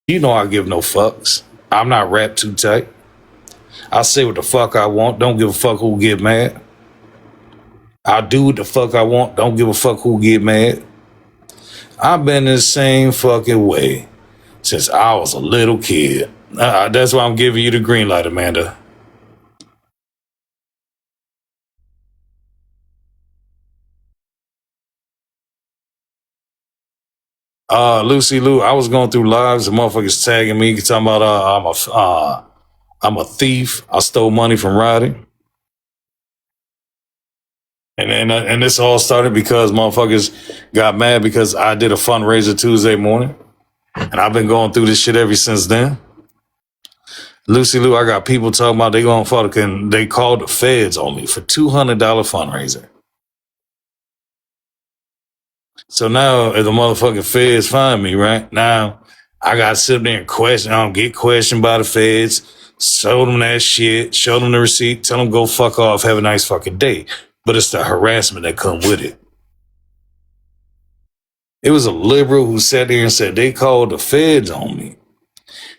You know I give no fucks. I'm not wrapped too tight. I say what the fuck I want. Don't give a fuck who get mad. I do what the fuck I want. Don't give a fuck who get mad. I've been the same fucking way since I was a little kid. That's why I'm giving you the green light, Amanda. Lucy Lou, I was going through lives and motherfuckers tagging me, talking about I'm a thief. I stole money from Roddy. And this all started because motherfuckers got mad because I did a fundraiser Tuesday morning. And I've been going through this shit ever since then. Lucy Lou, I got people talking about they going fucking, they called the feds on me for $200 fundraiser. So now if the motherfucking feds find me, right? Now I got to sit there and question, I don't get questioned by the feds, show them that shit, show them the receipt, tell them go fuck off, have a nice fucking day. But it's the harassment that come with it. It was a liberal who sat there and said they called the feds on me.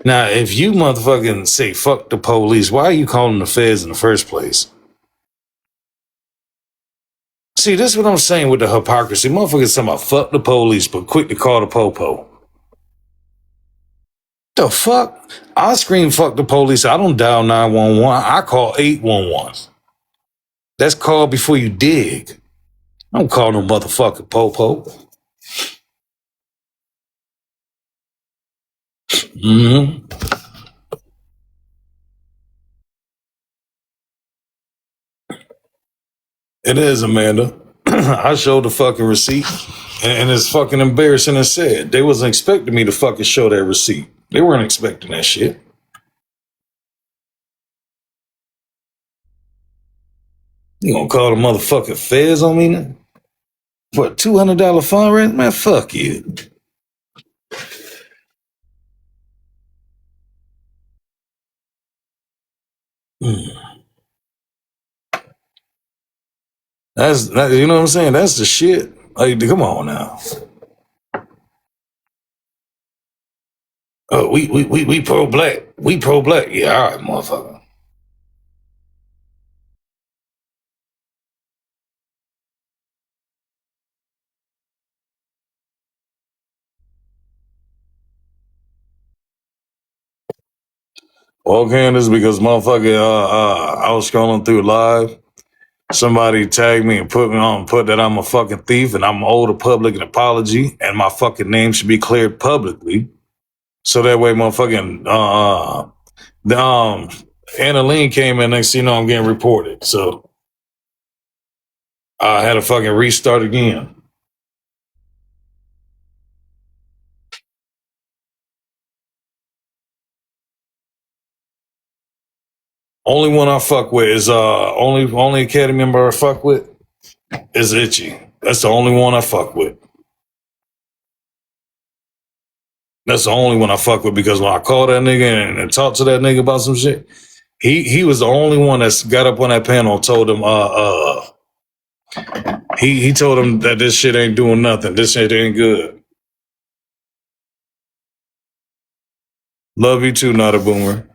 Now, if you motherfucking say fuck the police, why are you calling the feds in the first place? See, this is what I'm saying with the hypocrisy. Motherfuckers talking about fuck the police, but quick to call the popo. The fuck? I scream fuck the police. I don't dial 911. I call 811. That's called before you dig. I don't call no motherfucking popo. Mm-hmm. It is, Amanda. I showed the fucking receipt, and it's fucking embarrassing and sad. They wasn't expecting me to fucking show that receipt. They weren't expecting that shit. You gonna call the motherfucking feds on me now? For a $200 fundraiser? Man, fuck you. Mm. You know what I'm saying? That's the shit. Like, come on now. Oh, we pro black. We pro black. Yeah, all right, motherfucker. Okay, this is because motherfucker, I was scrolling through live. Somebody tagged me and put that I'm a fucking thief and I'm owed the public an apology and my fucking name should be cleared publicly. So that way, motherfucking, the, Anna Lean came in, next thing you know, I'm getting reported. So I had to fucking restart again. Only one I fuck with is, only Academy member I fuck with is Itchy. That's the only one I fuck with. That's the only one I fuck with because when I called that nigga and talked to that nigga about some shit, he was the only one that's got up on that panel and told him he told him that this shit ain't doing nothing. This shit ain't good. Love you too, not a boomer.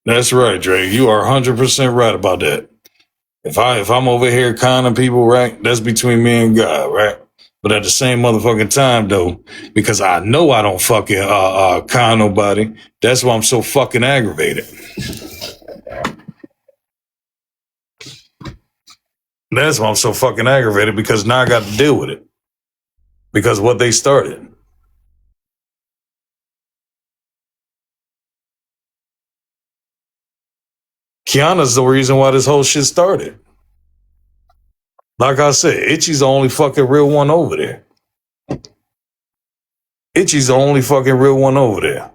That's right, Drake. You are 100% right about that. If I'm over here conning people, right, that's between me and God, right? But at the same motherfucking time, though, because I know I don't fucking con nobody, that's why I'm so fucking aggravated. That's why I'm so fucking aggravated because now I got to deal with it because what they started. Kiana's the reason why this whole shit started. Like I said, Itchy's the only fucking real one over there. Itchy's the only fucking real one over there.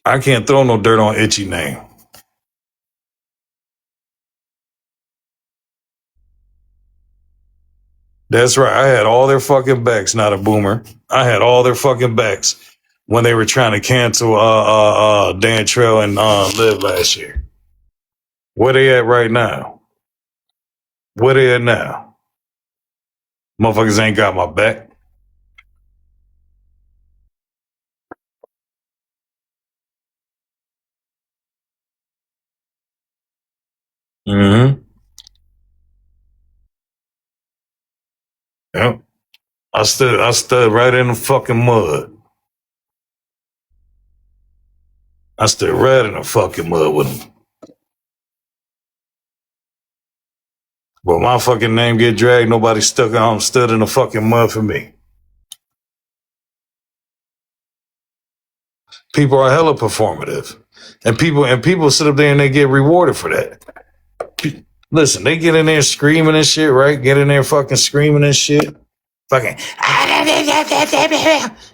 I can't throw no dirt on Itchy name. That's right. I had all their fucking backs, not a boomer. I had all their fucking backs when they were trying to cancel Dan Trail and Live last year. Where they at right now? Where they at now? Motherfuckers ain't got my back. Mm-hmm. Yep. I stood right in the fucking mud. I stood right in the fucking mud with them. But my fucking name get dragged, nobody stood in the fucking mud for me. People are hella performative. And people sit up there and they get rewarded for that. Listen, they get in there screaming and shit, right? Get in there fucking screaming and shit. Fucking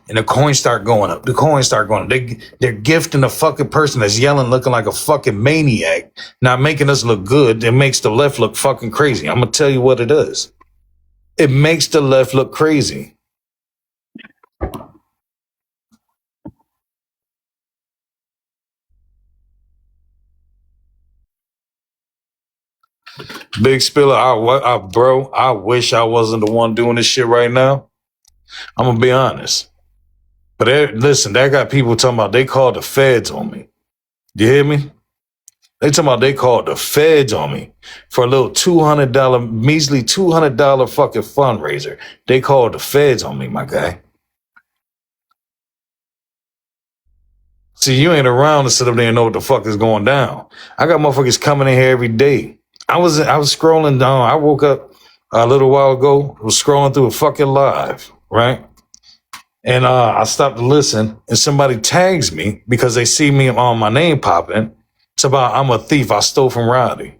and the coins start going up. The coins start going up. They're gifting the fucking person that's yelling, looking like a fucking maniac, not making us look good. It makes the left look fucking crazy. I'm gonna tell you what it does. It makes the left look crazy. Big Spiller, bro, I wish I wasn't the one doing this shit right now. I'm gonna be honest. But listen, that got people talking about they called the feds on me. You hear me? They talking about they called the feds on me for a little measly $200 fucking fundraiser. They called the feds on me, my guy. See, you ain't around to sit up there and know what the fuck is going down. I got motherfuckers coming in here every day. I was scrolling down. I woke up a little while ago, was scrolling through a fucking live, right? And I stopped to listen, and somebody tags me because they see me on my name popping. It's about I'm a thief. I stole from Roddy,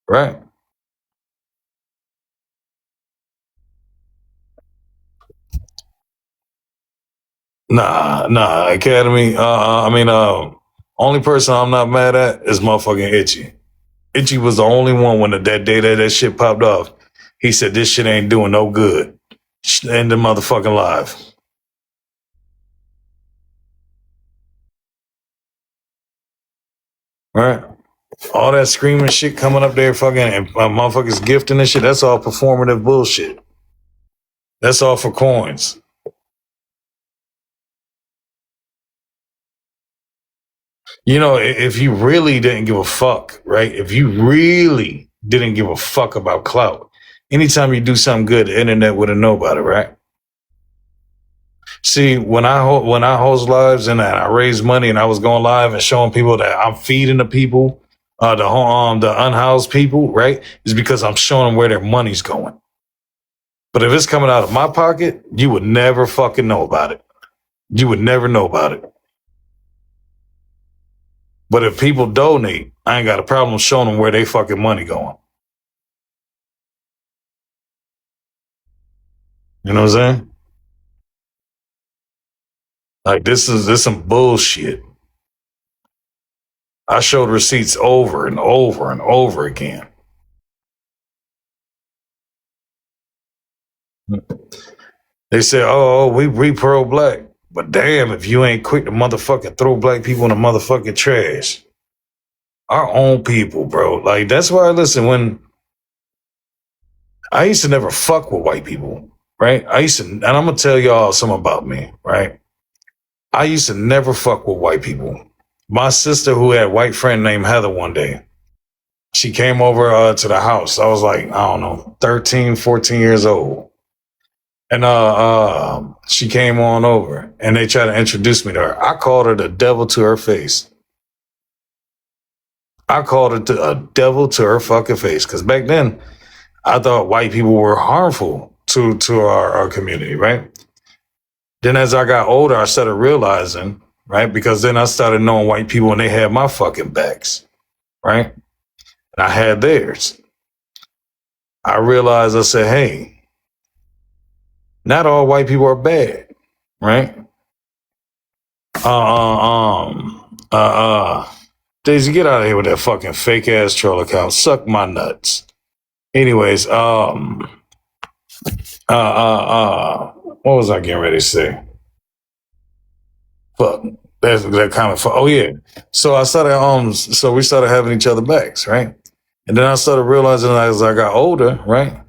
right? Nah, Academy. Only person I'm not mad at is motherfucking Itchy. Itchy was the only one when that day that shit popped off. He said this shit ain't doing no good. End the motherfucking live. Right? All that screaming shit coming up there fucking and motherfuckers gifting and shit, that's all performative bullshit. That's all for coins. You know, if you really didn't give a fuck, right? If you really didn't give a fuck about clout, anytime you do something good, the internet would have known about it, right? See, when I host lives and I raise money and I was going live and showing people that I'm feeding the people, the unhoused people, right? Is because I'm showing them where their money's going. But if it's coming out of my pocket, you would never fucking know about it. You would never know about it. But if people donate, I ain't got a problem showing them where they fucking money going. You know what I'm saying? Like this some bullshit. I showed receipts over and over and over again. They say, "Oh, we pro black," but damn, if you ain't quick to motherfucking throw black people in the motherfucking trash, our own people, bro. Like that's why. Listen, when I used to never fuck with white people, right? And I'm gonna tell y'all something about me, right? I used to never fuck with white people. My sister, who had a white friend named Heather, one day, she came over to the house. I was like, I don't know, 13, 14 years old. And she came on over and they tried to introduce me to her. I called her the devil to her face. I called her a devil to her fucking face. Because back then, I thought white people were harmful to our community, right? Then as I got older, I started realizing, right? Because then I started knowing white people and they had my fucking backs, right? And I had theirs. I realized, I said, hey, not all white people are bad, right? Daisy, get out of here with that fucking fake ass troll account. Suck my nuts. Anyways, what was I getting ready to say? Fuck. That's that kind of. Oh yeah. So I started. So we started having each other backs, right? And then I started realizing as I got older, right?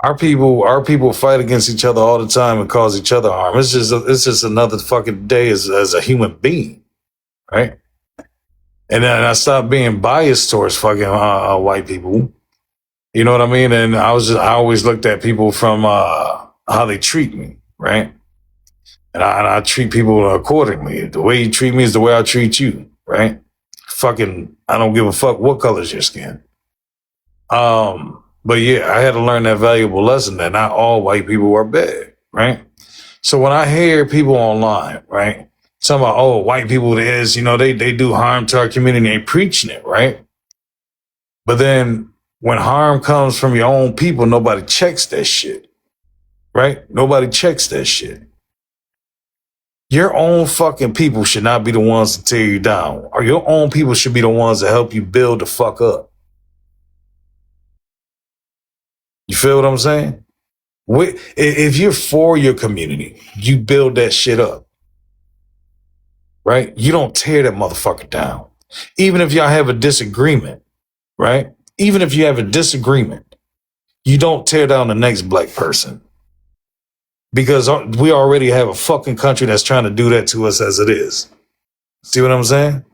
Our people fight against each other all the time and cause each other harm. It's just another fucking day as a human being, right? And then I stopped being biased towards fucking white people. You know what I mean? And I always looked at people from how they treat me, right? And I treat people accordingly. The way you treat me is the way I treat you, right? Fucking, I don't give a fuck what color's your skin. But yeah, I had to learn that valuable lesson that not all white people are bad, right? So when I hear people online, right, talking about, oh, white people is, they do harm to our community, they preaching it, right? But then when harm comes from your own people, nobody checks that shit, right? Nobody checks that shit. Your own fucking people should not be the ones to tear you down, or your own people should be the ones to help you build the fuck up. You feel what I'm saying? If you're for your community, you build that shit up, right? You don't tear that motherfucker down. Even if y'all have a disagreement, right? Even if you have a disagreement, you don't tear down the next black person because we already have a fucking country that's trying to do that to us as it is. See what I'm saying?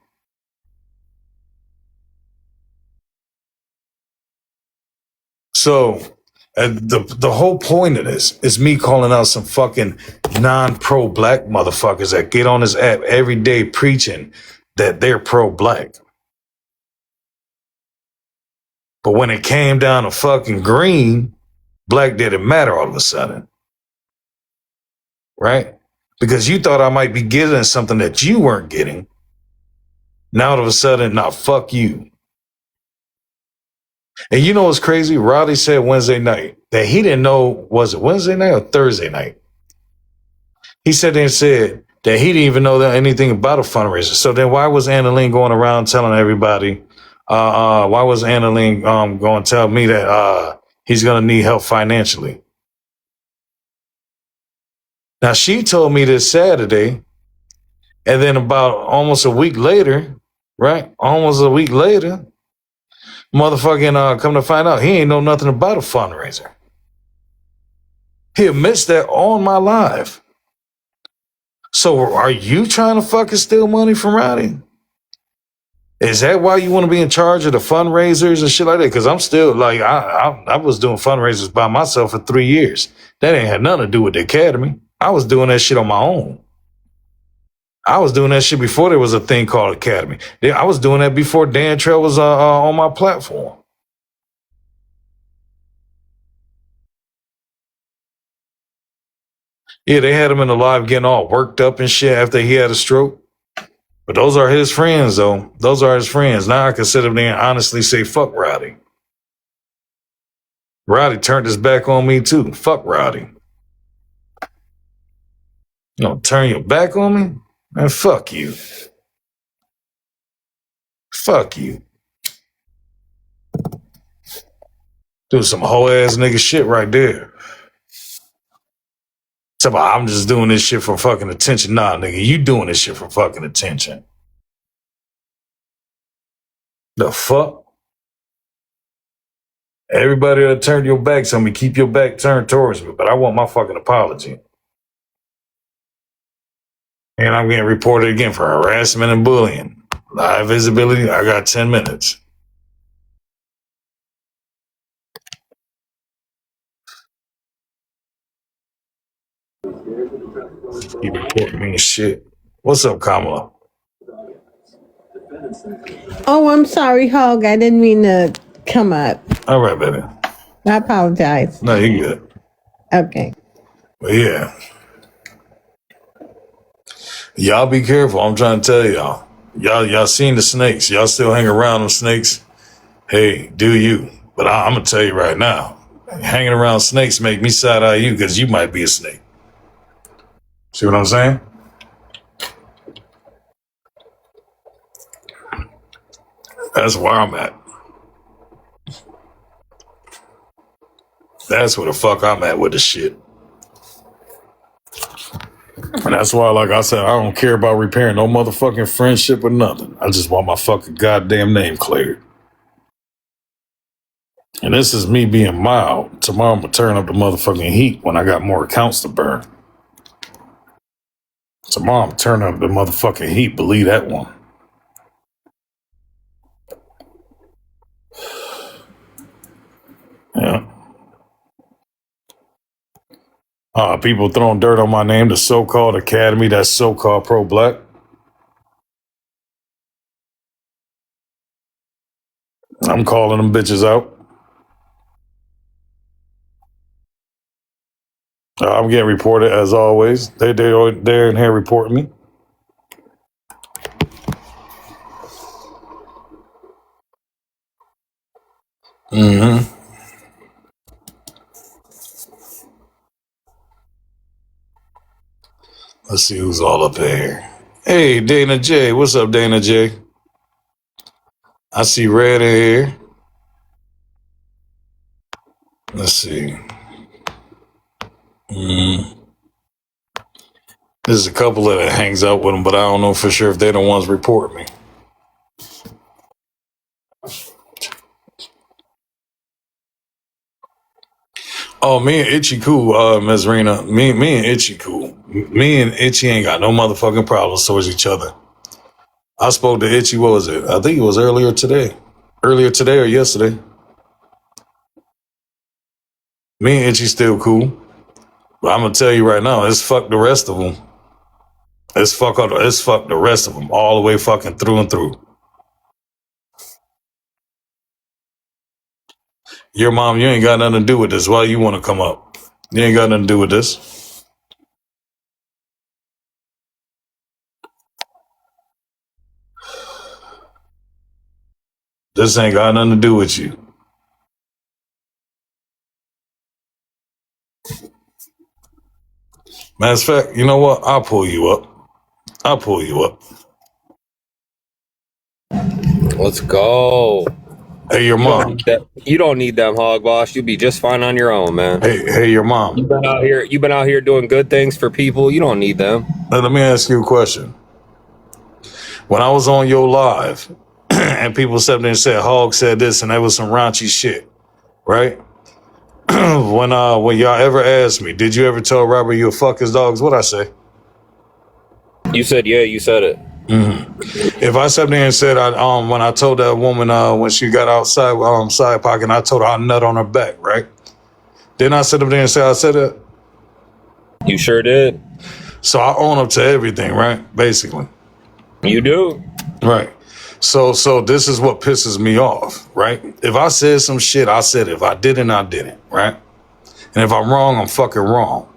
So the whole point of this is me calling out some fucking non-pro black motherfuckers that get on this app every day preaching that they're pro-black. But when it came down to fucking green, black didn't matter all of a sudden. Right? Because you thought I might be getting something that you weren't getting. Now all of a sudden, now fuck you. And you know what's crazy? Roddy said Wednesday night that he didn't know, was it Wednesday night or Thursday night? He said that he didn't even know anything about a fundraiser. So then why was Annalene going around telling everybody, why was Annalene going to tell me that he's going to need help financially? Now, she told me this Saturday, and then about almost a week later, right? Almost a week later, motherfucking come to find out he ain't know nothing about a fundraiser. He admits that on my live. So are you trying to fucking steal money from Rowdy? Is that why you want to be in charge of the fundraisers and shit like that? Because I'm still like, I was doing fundraisers by myself for 3 years. That ain't had nothing to do with the academy. I was doing that shit on my own. I was doing that shit before there was a thing called academy. I was doing that before Dan Trail was on my platform. Yeah, they had him in the live getting all worked up and shit after he had a stroke. But those are his friends, though. Those are his friends. Now I can sit up there and honestly say, fuck Rowdy. Rowdy turned his back on me, too. Fuck Rowdy. You don't turn your back on me? Man, fuck you. Fuck you. Do some whole ass nigga shit right there. Talk about, I'm just doing this shit for fucking attention. Nah, nigga, you doing this shit for fucking attention. The fuck? Everybody that turned your backs on me, keep your back turned towards me, but I want my fucking apology. And I'm getting reported again for harassment and bullying. Live visibility, I got 10 minutes. Keep reporting me and shit. What's up, Kamala? Oh, I'm sorry, Hog. I didn't mean to come up. All right, baby. I apologize. No, you good. Okay. But yeah. Y'all be careful. I'm trying to tell y'all. Y'all seen the snakes. Y'all still hang around them snakes. Hey, do you. But I'm going to tell you right now. Hanging around snakes make me side-eye you because you might be a snake. See what I'm saying? That's where I'm at. That's where the fuck I'm at with the shit. And that's why, like I said, I don't care about repairing no motherfucking friendship or nothing. I just want my fucking goddamn name cleared. And this is me being mild. Tomorrow I'm gonna turn up the motherfucking heat when I got more accounts to burn. Tomorrow I'm turning up the motherfucking heat. Believe that one. Yeah. People throwing dirt on my name, the so-called academy, that's so-called pro-black. I'm calling them bitches out. I'm getting reported as always. They're in here reporting me. Mm-hmm. Let's see who's all up here. Hey, Dana J. What's up, Dana J? I see Red in here. Let's see. There's a couple that hangs out with them, but I don't know for sure if they're the ones reporting me. Oh, me and Itchy cool, Ms. Rena. Me and Itchy cool. Me and Itchy ain't got no motherfucking problems towards each other. I spoke to Itchy, what was it? I think it was earlier today. Earlier today or yesterday. Me and Itchy still cool. But I'm gonna tell you right now, it's fuck the rest of them. It's fuck the rest of them all the way fucking through and through. Your mom, you ain't got nothing to do with this. Why you want to come up? You ain't got nothing to do with this. This ain't got nothing to do with you. Matter of fact, you know what? I'll pull you up. Let's go. Hey, your mom. You don't need them, Hog Boss. You'll be just fine on your own, man. Hey, your mom. You've been out here doing good things for people. You don't need them. Now, let me ask you a question. When I was on your live, and people sat there and said Hog said this, and that was some raunchy shit, right? when y'all ever asked me, did you ever tell Robert you'll fuck his dogs? What'd I say? You said yeah. You said it. Mm-hmm. If I sat there and said when I told that woman when she got outside side pocket, I told her I nut on her back, right? Then I sit up there and say I said it. You sure did. So I own up to everything, right? Basically. You do. Right. So this is what pisses me off, right? If I said some shit, I said it. If I didn't, I didn't, right? And if I'm wrong, I'm fucking wrong.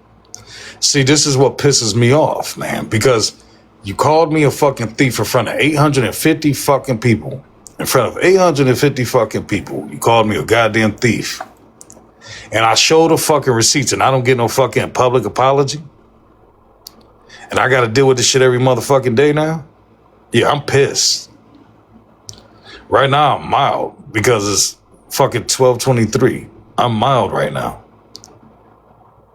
See, this is what pisses me off, man, because you called me a fucking thief in front of 850 fucking people. In front of 850 fucking people, you called me a goddamn thief. And I showed the fucking receipts and I don't get no fucking public apology. And I got to deal with this shit every motherfucking day now. Yeah, I'm pissed. Right now, I'm mild because it's fucking 12:23. I'm mild right now.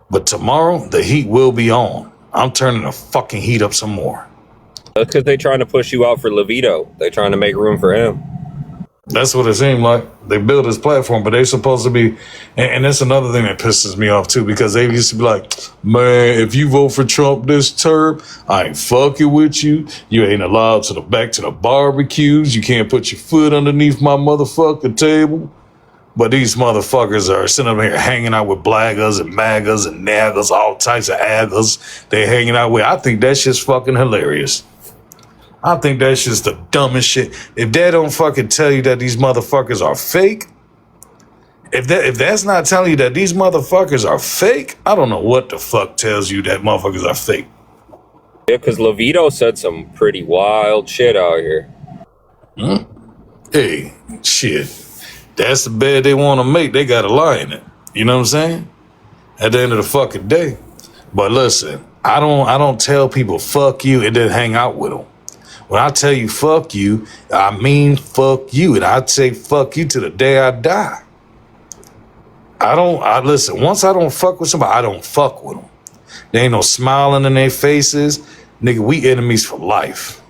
But tomorrow, the heat will be on. I'm turning the fucking heat up some more. That's because they trying to push you out for Levito. They trying to make room for him. That's what it seemed like. They built this platform, but they supposed to be, and that's another thing that pisses me off too, because they used to be like, man, if you vote for Trump this term, I ain't fucking with you. You ain't allowed to back to the barbecues. You can't put your foot underneath my motherfucking table. But these motherfuckers are sitting up here hanging out with blaggers and maggers and naggers, all types of aggers they hanging out with. I think that shit's fucking hilarious. I think that's just the dumbest shit. If they don't fucking tell you that these motherfuckers are fake, if that's not telling you that these motherfuckers are fake, I don't know what the fuck tells you that motherfuckers are fake. Yeah, because Levito said some pretty wild shit out here. Hey, shit. That's the bed they want to make. They got to lie in it. You know what I'm saying? At the end of the fucking day. But listen, I don't tell people fuck you and then hang out with them. When I tell you fuck you, I mean fuck you. And I'd say fuck you to the day I die. Listen, once I don't fuck with somebody, I don't fuck with them. There ain't no smiling in their faces. Nigga, we enemies for life.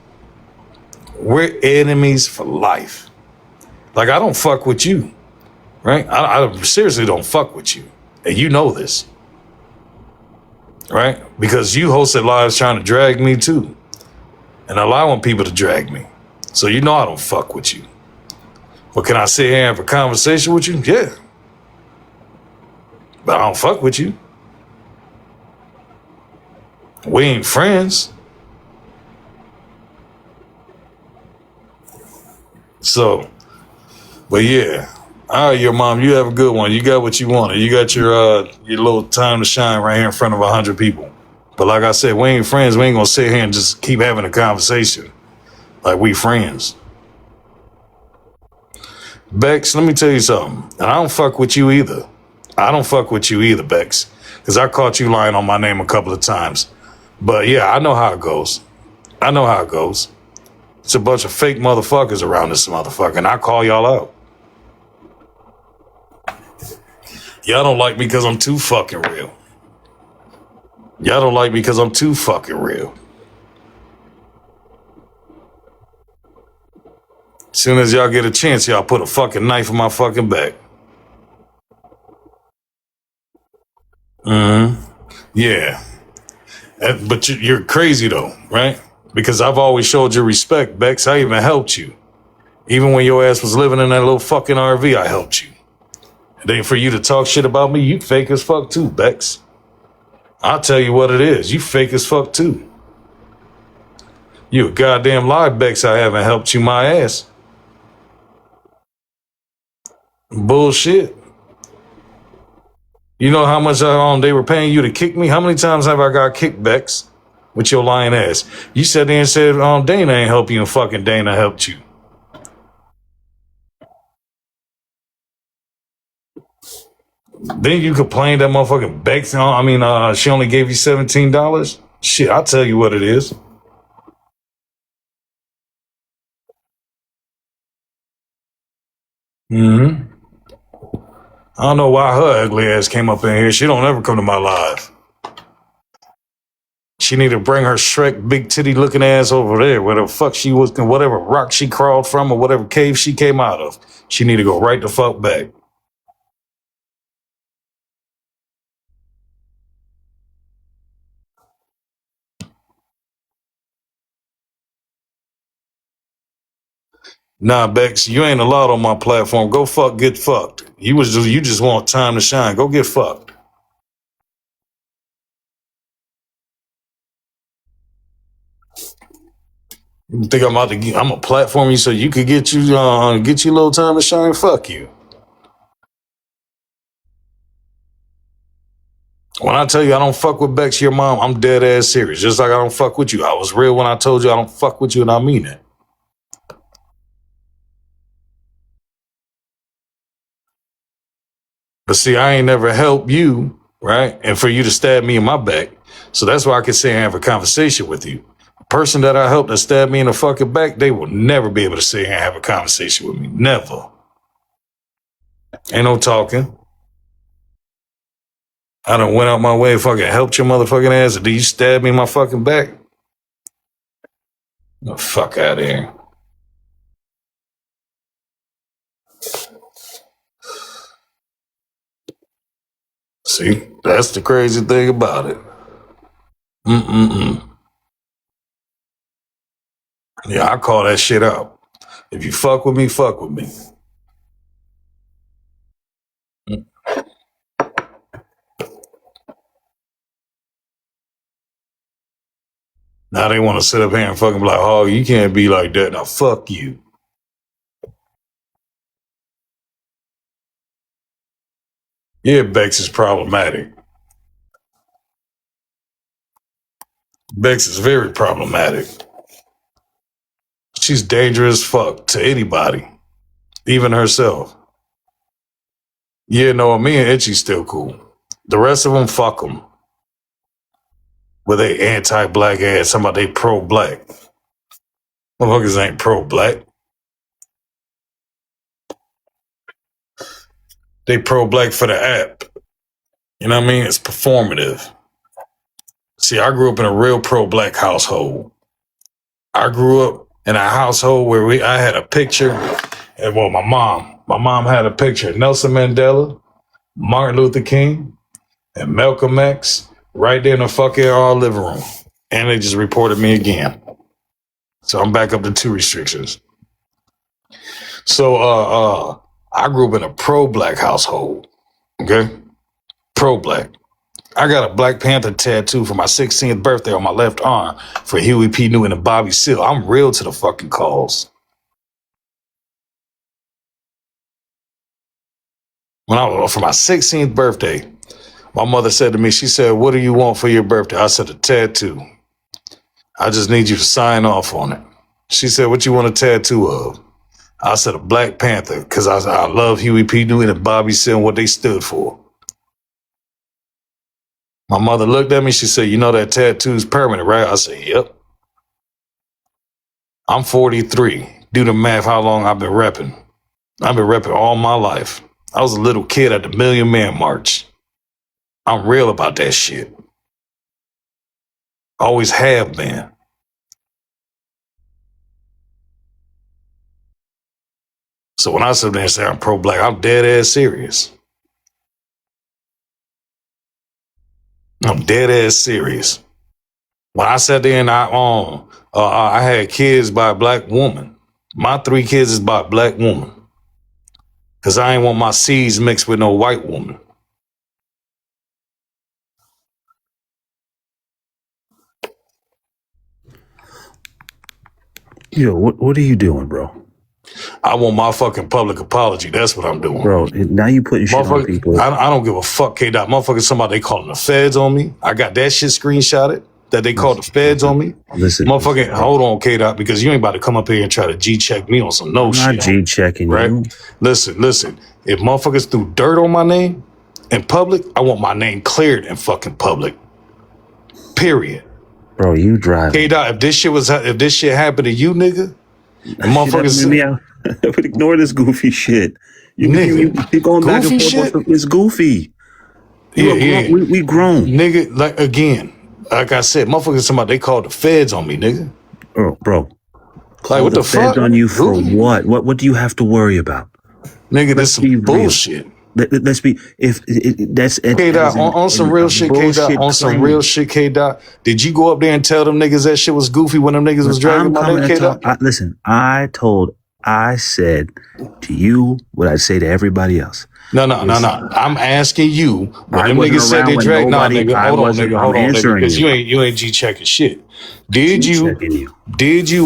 We're enemies for life. Like, I don't fuck with you, right? I seriously don't fuck with you. And you know this, right? Because you hosted lives trying to drag me too. And allowing people to drag me. So you know I don't fuck with you. But can I sit here and have a conversation with you? Yeah. But I don't fuck with you. We ain't friends. So, but yeah. All right, your mom, you have a good one. You got what you wanted. You got your little time to shine right here in front of 100 people. But like I said, we ain't friends. We ain't gonna sit here and just keep having a conversation like we friends. Bex, let me tell you something. And I don't fuck with you either. I don't fuck with you either, Bex. Because I caught you lying on my name a couple of times. But yeah, I know how it goes. I know how it goes. It's a bunch of fake motherfuckers around this motherfucker, and I call y'all out. Y'all don't like me because I'm too fucking real. Y'all don't like me because I'm too fucking real. As soon as y'all get a chance, y'all put a fucking knife in my fucking back. Yeah. But you're crazy though, right? Because I've always showed you respect, Bex. I even helped you. Even when your ass was living in that little fucking RV, I helped you. And then for you to talk shit about me, you fake as fuck too, Bex. I'll tell you what it is. You fake as fuck too. You a goddamn lie, Bex. I haven't helped you my ass. Bullshit. You know how much they were paying you to kick me? How many times have I got kicked, Bex? With your lying ass. You sat there and said, Dana ain't help you, and fucking Dana helped you. Then you complained that motherfucking Bex, she only gave you $17? Shit, I'll tell you what it is. Mm-hmm. I don't know why her ugly ass came up in here. She don't ever come to my live. She need to bring her Shrek big titty looking ass over there, where the fuck she was, whatever rock she crawled from or whatever cave she came out of. She need to go right the fuck back. Nah, Bex, you ain't allowed on my platform. Go fuck, get fucked. You just want time to shine. Go get fucked. You think I'm a platform you so you could get you a little time to shine? Fuck you. When I tell you I don't fuck with Bex, your mom, I'm dead ass serious. Just like I don't fuck with you. I was real when I told you I don't fuck with you, and I mean it. But see, I ain't never helped you, right? And for you to stab me in my back. So that's why I can say and have a conversation with you. A person that I helped that stabbed me in the fucking back, they will never be able to sit here and have a conversation with me. Never. Ain't no talking. I done went out my way and fucking helped your motherfucking ass. And do you stab me in my fucking back? The fuck out of here. See, that's the crazy thing about it. Mm-mm-mm. Yeah, I call that shit out. If you fuck with me, fuck with me. Now they want to sit up here and fucking be like, oh, you can't be like that. Now fuck you. Yeah, Bex is problematic. Bex is very problematic. She's dangerous fuck to anybody, even herself. Yeah, no, me and Itchy's still cool. The rest of them, fuck them. With they anti-black ass, somebody they pro-black. Motherfuckers ain't pro-black. They pro-black for the app. You know what I mean? It's performative. See, I grew up in a real pro-black household. I grew up in a household where I had a picture, and well, my mom had a picture of Nelson Mandela, Martin Luther King, and Malcolm X right there in the fucking living room. And they just reported me again. So I'm back up to 2 restrictions. So I grew up in a pro-black household. Okay? Pro-black. I got a Black Panther tattoo for my 16th birthday on my left arm for Huey P. Newton and Bobby Seale. I'm real to the fucking cause. When I was for my 16th birthday, my mother said to me, she said, "What do you want for your birthday?" I said, "A tattoo. I just need you to sign off on it." She said, "What you want a tattoo of?" I said, "A Black Panther, because I love Huey P. Newton and Bobby Seale and what they stood for." My mother looked at me. She said, "You know that tattoo's permanent, right?" I said, "Yep." I'm 43. Do the math how long I've been repping. I've been repping all my life. I was a little kid at the Million Man March. I'm real about that shit. Always have been. So when I sit there and say I'm pro-black, I'm dead ass serious. I'm dead ass serious. When I sat there and I had kids by a black woman. My 3 kids is by a black woman. Cause I ain't want my seeds mixed with no white woman. Yo, what are you doing, bro? I want my fucking public apology. That's what I'm doing. Bro, now you putting shit on people. I don't give a fuck, K-Dot. Motherfucker, somebody, they calling the feds on me. I got that shit screenshotted that they called the feds on me. Listen. Motherfucking, hold on, K-Dot, because you ain't about to come up here and try to G-check me on some shit. I'm not G-checking right? you. Listen. If motherfuckers threw dirt on my name in public, I want my name cleared in fucking public. Period. Bro, you driving. K-Dot, if this shit happened to you, nigga, and motherfuckers... But ignore this goofy shit. You going back and forth. It's goofy. Yeah. We grown. Nigga, like, again, like I said, motherfuckers, somebody, they called the feds on me, nigga. Oh, bro. Like, what the fuck? Feds on you for what? What do you have to worry about? Nigga, this some bullshit. Let's be, that's K-Dot, on some real shit, K-Dot, on some real shit, K-Dot. Did you go up there and tell them niggas that shit was goofy when them niggas was dragging my name, K-Dot? Listen, I said to you what I say to everybody else. No. I'm asking you. When them niggas said they dragged, nigga, hold on, nigga, because you ain't G-checking shit. Did you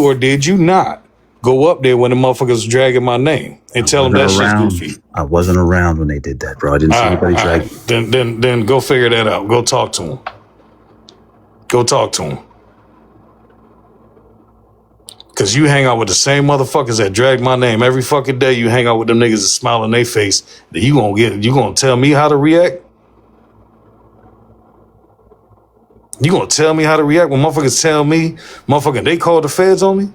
or did you not go up there when the motherfuckers was dragging my name and tell them that shit's goofy? I wasn't around when they did that, bro. I didn't see anybody drag. Then go figure that out. Go talk to him. Cause you hang out with the same motherfuckers that drag my name every fucking day. You hang out with them niggas that smile in their face. That you gonna tell me how to react? You gonna tell me how to react when motherfuckers tell me, motherfucking, they called the feds on me?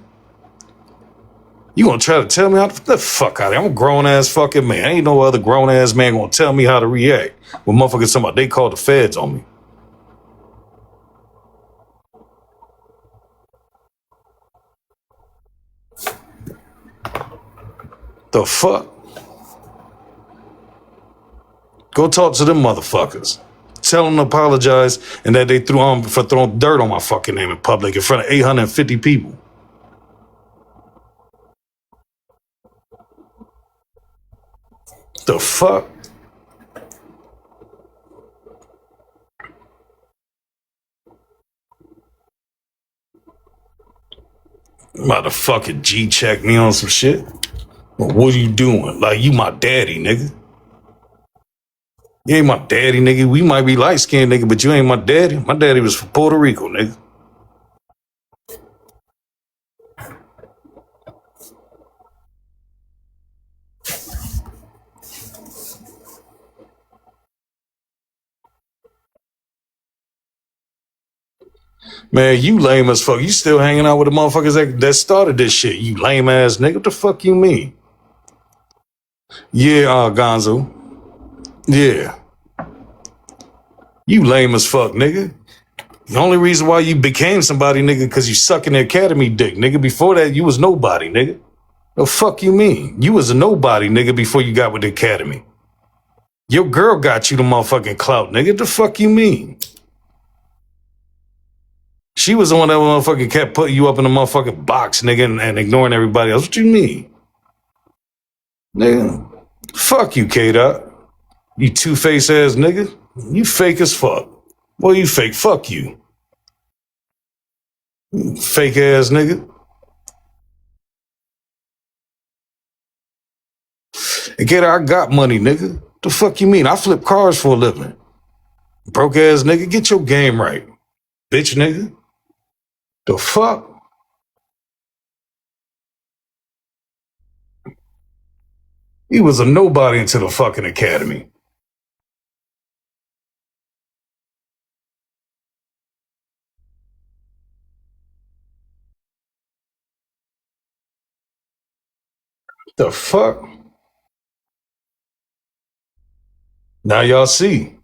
You gonna try to tell me how to, the fuck out of here. I'm a grown ass fucking man. Ain't no other grown ass man gonna tell me how to react when motherfuckers somebody, they called the feds on me. The fuck? Go talk to them motherfuckers. Tell them to apologize and that they threw for throwing dirt on my fucking name in public in front of 850 people. The fuck? About to fucking G-check me on some shit? Well, what are you doing? Like, you my daddy, nigga. You ain't my daddy, nigga. We might be light-skinned, nigga, but you ain't my daddy. My daddy was from Puerto Rico, nigga. Man, you lame as fuck. You still hanging out with the motherfuckers that started this shit. You lame ass nigga. What the fuck you mean? Yeah, Gonzo. Yeah. You lame as fuck, nigga. The only reason why you became somebody, nigga, because you sucking the academy dick, nigga. Before that, you was nobody, nigga. The fuck you mean? You was a nobody, nigga, before you got with the academy. Your girl got you the motherfucking clout, nigga. The fuck you mean? She was the one that motherfucking kept putting you up in the motherfucking box, nigga, and ignoring everybody else. What you mean? Nigga, fuck you, K-Dot. You two-faced ass nigga. You fake as fuck. Well, you fake. Fuck you. Fake ass nigga. And K-Dot, I got money, nigga. The fuck you mean? I flip cars for a living. Broke ass nigga, get your game right. Bitch nigga. The fuck? He was a nobody into the fucking academy. The fuck? Now y'all see.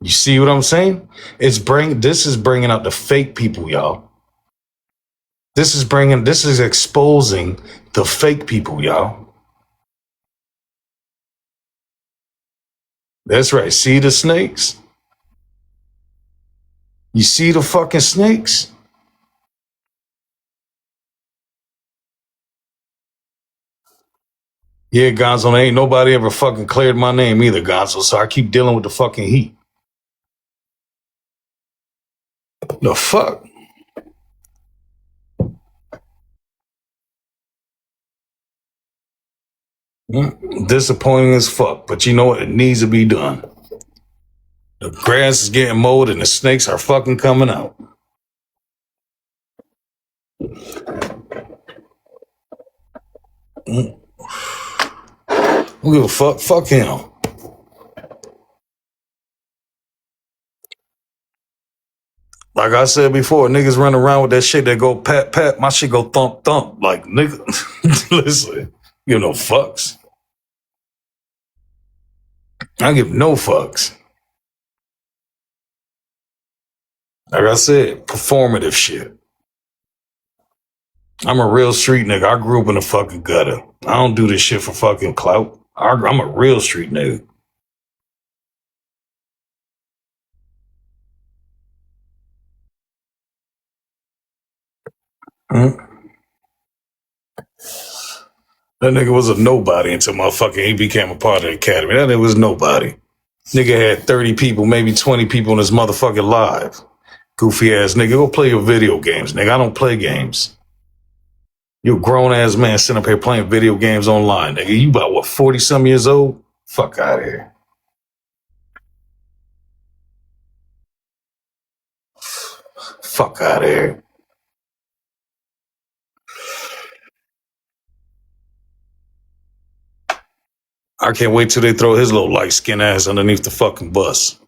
You see what I'm saying? This is bringing out the fake people, y'all. This is exposing the fake people, y'all. That's right. See the snakes? You see the fucking snakes? Yeah, Gonzo, ain't nobody ever fucking cleared my name either, Gonzo, so I keep dealing with the fucking heat. The fuck? Disappointing as fuck, but you know what? It needs to be done. The grass is getting mowed and the snakes are fucking coming out. Who give a fuck? Fuck him. Like I said before, niggas run around with that shit that go pat pat. My shit go thump thump. Like nigga, listen, give no fucks. I give no fucks. Like I said, performative shit. I'm a real street nigga. I grew up in the fucking gutter. I don't do this shit for fucking clout. I'm a real street nigga. Hmm? That nigga was a nobody until motherfucking he became a part of the academy. That nigga was nobody. Nigga had 30 people, maybe 20 people in his motherfucking live. Goofy ass nigga, go play your video games, nigga. I don't play games. You a grown ass man sitting up here playing video games online, nigga. You about what, 40 some years old? Fuck out of here. Fuck out of here. I can't wait till they throw his little light skin ass underneath the fucking bus.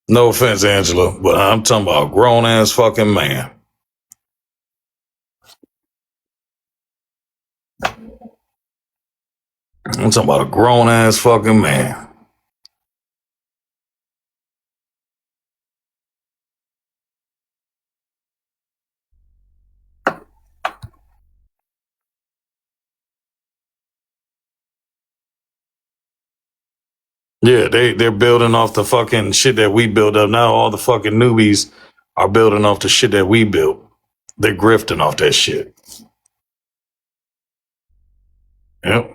No offense, Angela, but I'm talking about a grown ass fucking man. I'm talking about a grown ass fucking man. Yeah, they're building off the fucking shit that we built up. Now all the fucking newbies are building off the shit that we built. They're grifting off that shit. Yep.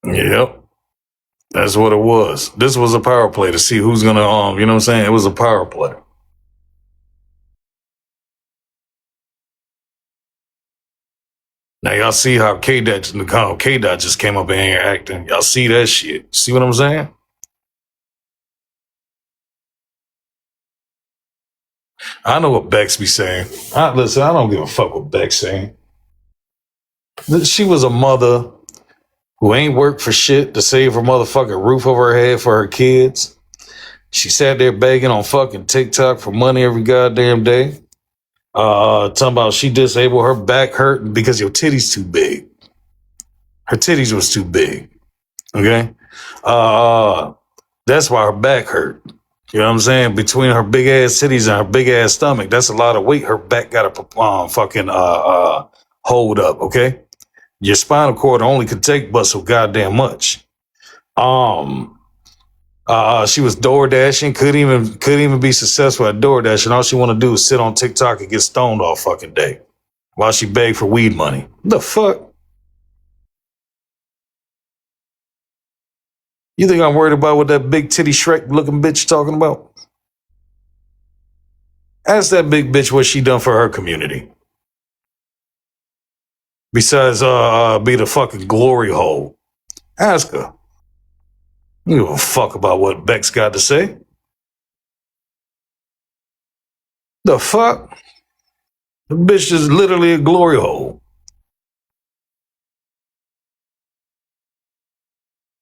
Yep. That's what it was. This was a power play to see who's gonna you know what I'm saying? It was a power play. Now y'all see how K-Dot just came up in here acting. Y'all see that shit. See what I'm saying? I know what Bex be saying. Listen, I don't give a fuck what Bex saying. She was a mother who ain't worked for shit to save her motherfucking roof over her head for her kids. She sat there begging on fucking TikTok for money every goddamn day. Talking about she disabled, her back hurt because your titties too big. Her titties was too big. Okay? That's why her back hurt. You know what I'm saying? Between her big ass titties and her big ass stomach, that's a lot of weight. Her back got to fucking hold up. Okay, your spinal cord only could take but so goddamn much. Um, she was door dashing. Couldn't even be successful at door dashing. All she want to do is sit on TikTok and get stoned all fucking day while she begged for weed money. The fuck? You think I'm worried about what that big titty Shrek looking bitch talking about? Ask that big bitch what she done for her community. Besides be the fucking glory hole. Ask her. You give a fuck about what Beck's got to say. The fuck? The bitch is literally a glory hole.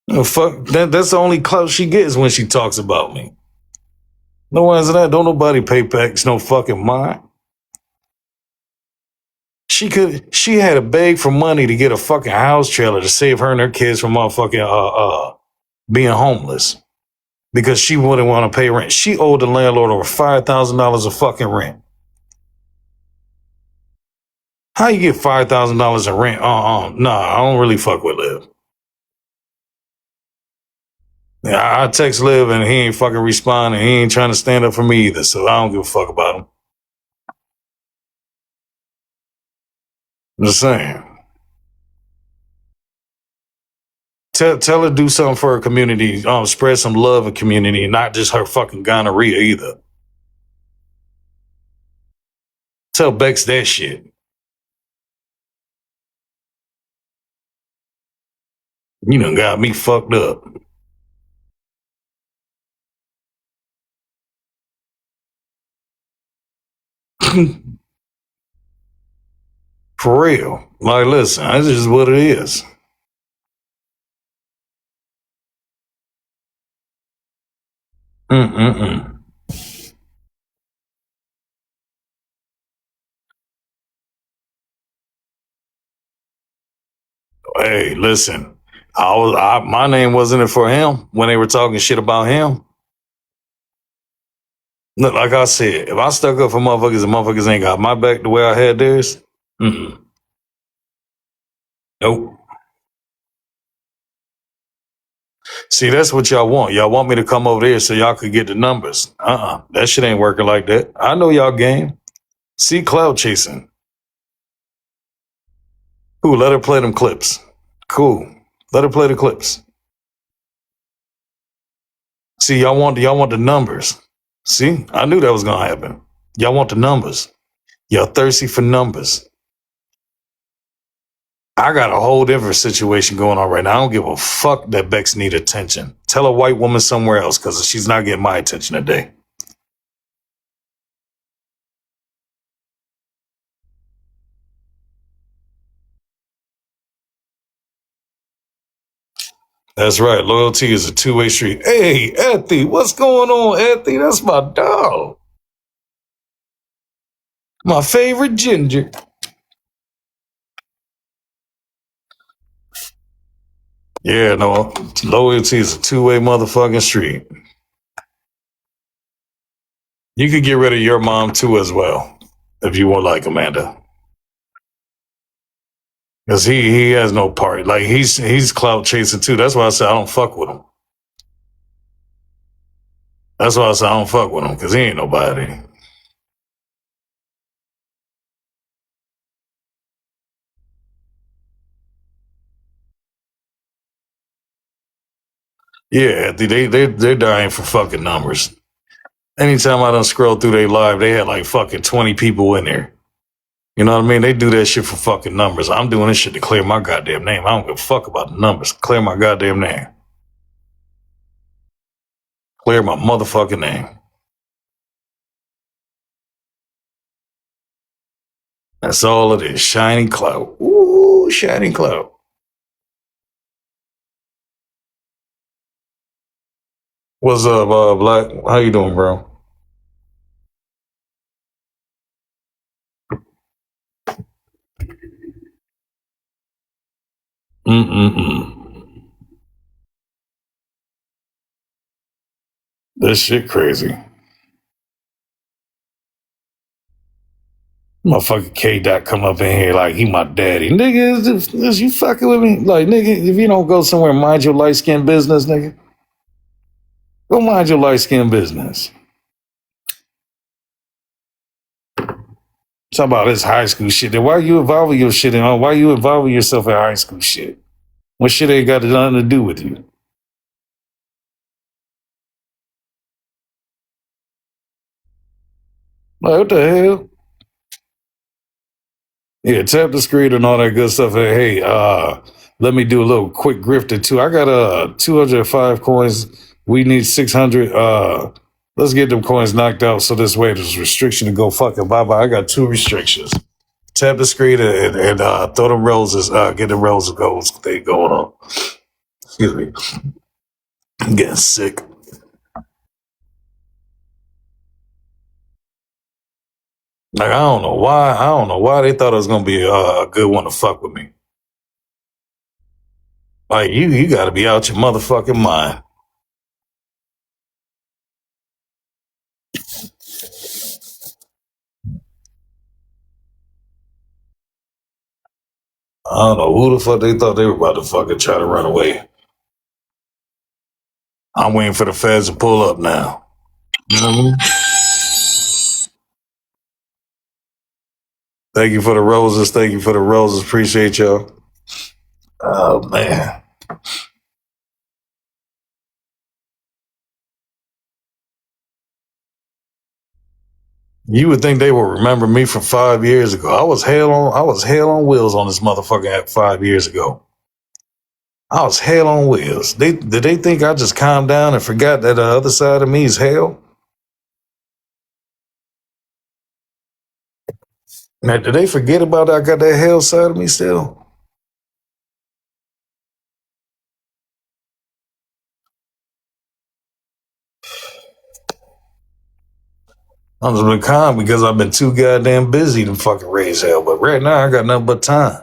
The fuck? That's the only clout she gets when she talks about me. No answer to that. Don't nobody pay Beck's no fucking mind. She had to beg for money to get a fucking house trailer to save her and her kids from motherfucking being homeless. Because she wouldn't want to pay rent. She owed the landlord over $5,000 of fucking rent. How you get $5,000 in rent? Nah, I don't really fuck with Liv. Yeah, I text Liv and he ain't fucking responding. He ain't trying to stand up for me either, so I don't give a fuck about him. I'm just saying. Tell her to do something for her community. Spread some love in community, not just her fucking gonorrhea either. Tell Bex that shit. You done got me fucked up. For real. Like, listen, that's just what it is. Mm-mm-mm. Hey, listen. My name wasn't it for him when they were talking shit about him. Look, like I said, if I stuck up for motherfuckers and motherfuckers ain't got my back the way I had theirs, nope. See, that's what y'all want. Y'all want me to come over there so y'all could get the numbers. That shit ain't working like that. I know y'all game. See, cloud chasing. Cool, let her play them clips. Cool. Let her play the clips. See, y'all want the numbers. See, I knew that was gonna happen. Y'all want the numbers. Y'all thirsty for numbers. I got a whole different situation going on right now. I don't give a fuck that Bex need attention. Tell a white woman somewhere else because she's not getting my attention today. That's right. Loyalty is a two-way street. Hey, Ethy, what's going on, Ethy? That's my dog. My favorite ginger. Yeah, no, loyalty is a two-way motherfucking street. You could get rid of your mom too as well, if you want, like Amanda. Because he has no part. Like he's clout chasing too. That's why I said I don't fuck with him. That's why I said I don't fuck with him, because he ain't nobody. Yeah, they're dying for fucking numbers. Anytime I done scroll through their live, they had like fucking 20 people in there. You know what I mean? They do that shit for fucking numbers. I'm doing this shit to clear my goddamn name. I don't give a fuck about the numbers. Clear my goddamn name. Clear my motherfucking name. That's all it is. Shiny clout. Ooh, shiny clout. What's up, Black? How you doing, bro? Mm-mm-mm. This shit crazy. Motherfucker K Dot come up in here like he my daddy. Nigga, is you fucking with me? Like, nigga, if you don't go somewhere and mind your light skin business, nigga, go mind your light skin business. Talk about this high school shit. Then why you involving your shit in? Why you involving yourself in high school shit? What shit ain't got nothing to do with you? Like, what the hell? Yeah, tap the screen and all that good stuff. Hey, let me do a little quick grifter too. I got 205 coins. We need 600. Let's get them coins knocked out so this way there's restriction to go fucking bye bye. I got 2 restrictions. Tap the screen and throw them roses. Get the roses goals thing going on. Excuse me. I'm getting sick. Like I don't know why. I don't know why they thought it was gonna be a good one to fuck with me. Like you got to be out your motherfucking mind. I don't know who the fuck they thought they were about to fucking try to run away. I'm waiting for the feds to pull up now. You know what I mean? Thank you for the roses. Thank you for the roses. Appreciate y'all. Oh man. You would think they would remember me from 5 years ago. I was hell on wheels on this motherfucking app 5 years ago. I was hell on wheels. Did they think I just calmed down and forgot that the other side of me is hell? Now, did they forget about I got that hell side of me still? I'm just been calm because I've been too goddamn busy to fucking raise hell. But right now, I got nothing but time.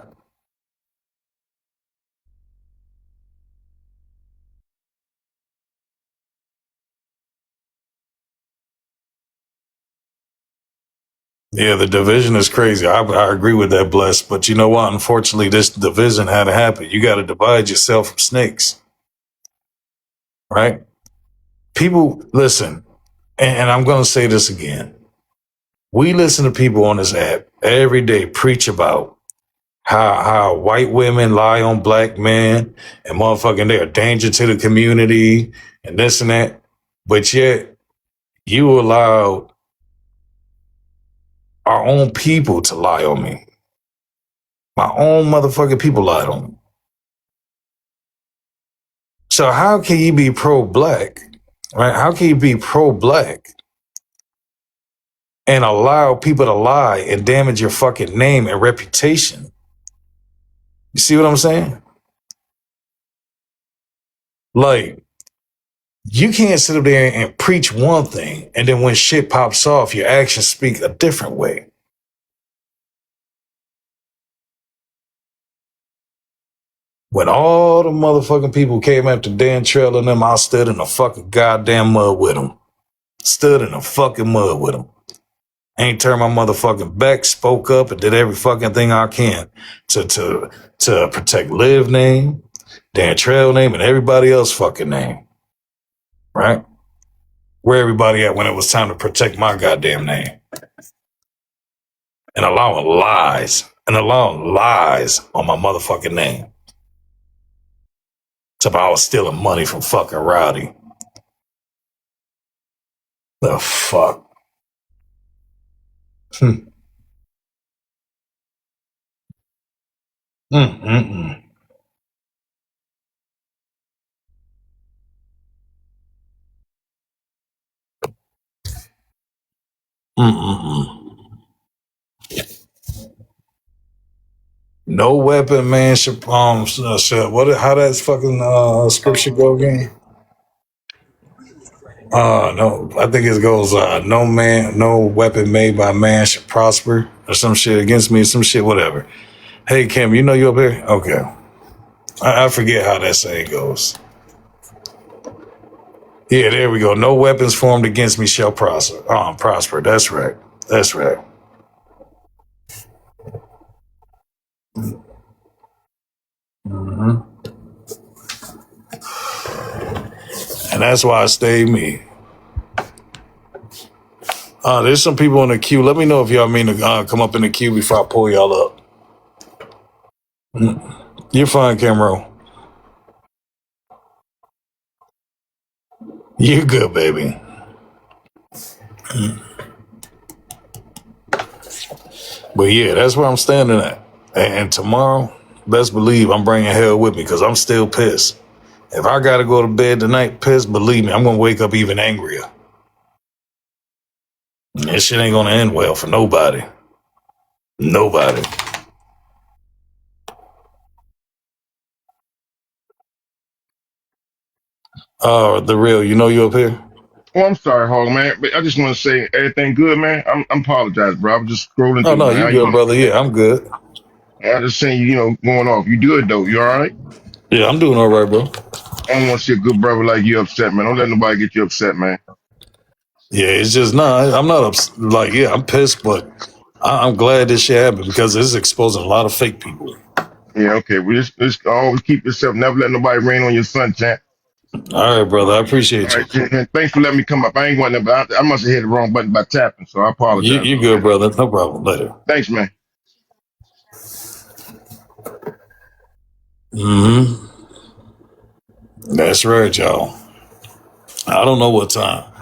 Yeah, the division is crazy. I agree with that, Bless. But you know what? Unfortunately, this division had to happen. You got to divide yourself from snakes, right? People, listen, and I'm going to say this again. We listen to people on this app every day preach about how white women lie on black men and motherfucking they're a danger to the community and this and that. But yet, you allowed our own people to lie on me. My own motherfucking people lied on me. So how can you be pro-black, right? How can you be pro-black and allow people to lie and damage your fucking name and reputation? You see what I'm saying? Like, you can't sit up there and preach one thing, and then when shit pops off, your actions speak a different way. When all the motherfucking people came after Dan Trail and them, I stood in the fucking goddamn mud with them. Stood in the fucking mud with them. Ain't turned my motherfucking back, spoke up, and did every fucking thing I can to protect Liv name, Dan Trail name, and everybody else fucking name. Right? Where everybody at when it was time to protect my goddamn name. And allowing lies on my motherfucking name. Except I was stealing money from fucking Rowdy. The fuck? Mm-mm-mm. Mm-mm-mm. No weapon, man. What? How that fucking scripture go again? No, I think it goes. No weapon made by man should prosper, or some shit against me, some shit, whatever. Hey, Kim, you know you up here? Okay, I forget how that saying goes. Yeah, there we go. No weapons formed against me shall prosper. Prosper. That's right. That's right. Hmm. And that's why I stay me. There's some people in the queue. Let me know if y'all mean to come up in the queue before I pull y'all up. You're fine, Camero. You're good, baby. But yeah, that's where I'm standing at. And tomorrow, best believe I'm bringing hell with me because I'm still pissed. If I got to go to bed tonight pissed, believe me, I'm going to wake up even angrier. This shit ain't going to end well for nobody. Nobody. The real, you know you up here? Oh, I'm sorry, Hog, man. But I just want to say everything good, man. I'm apologize, bro. I'm just scrolling Oh, through, no, man. you How you good, doing? brother. Yeah, I'm good. I just saying, going off. You good though? You all right? Yeah, I'm doing all right, bro. I don't want to see a good brother like you upset, man. Don't let nobody get you upset, man. Yeah, it's just, I'm not like, yeah, I'm pissed, but I'm glad this shit happened because it's exposing a lot of fake people. Yeah, okay. We just always keep yourself. Never let nobody rain on your sun, champ. All right, brother. I All appreciate you. right, and thanks for letting me come up. I ain't going there, but I must have hit the wrong button by tapping, so I apologize, You bro. good, brother. No problem. Later. Thanks, man. Hmm. That's right, y'all. I don't know what time.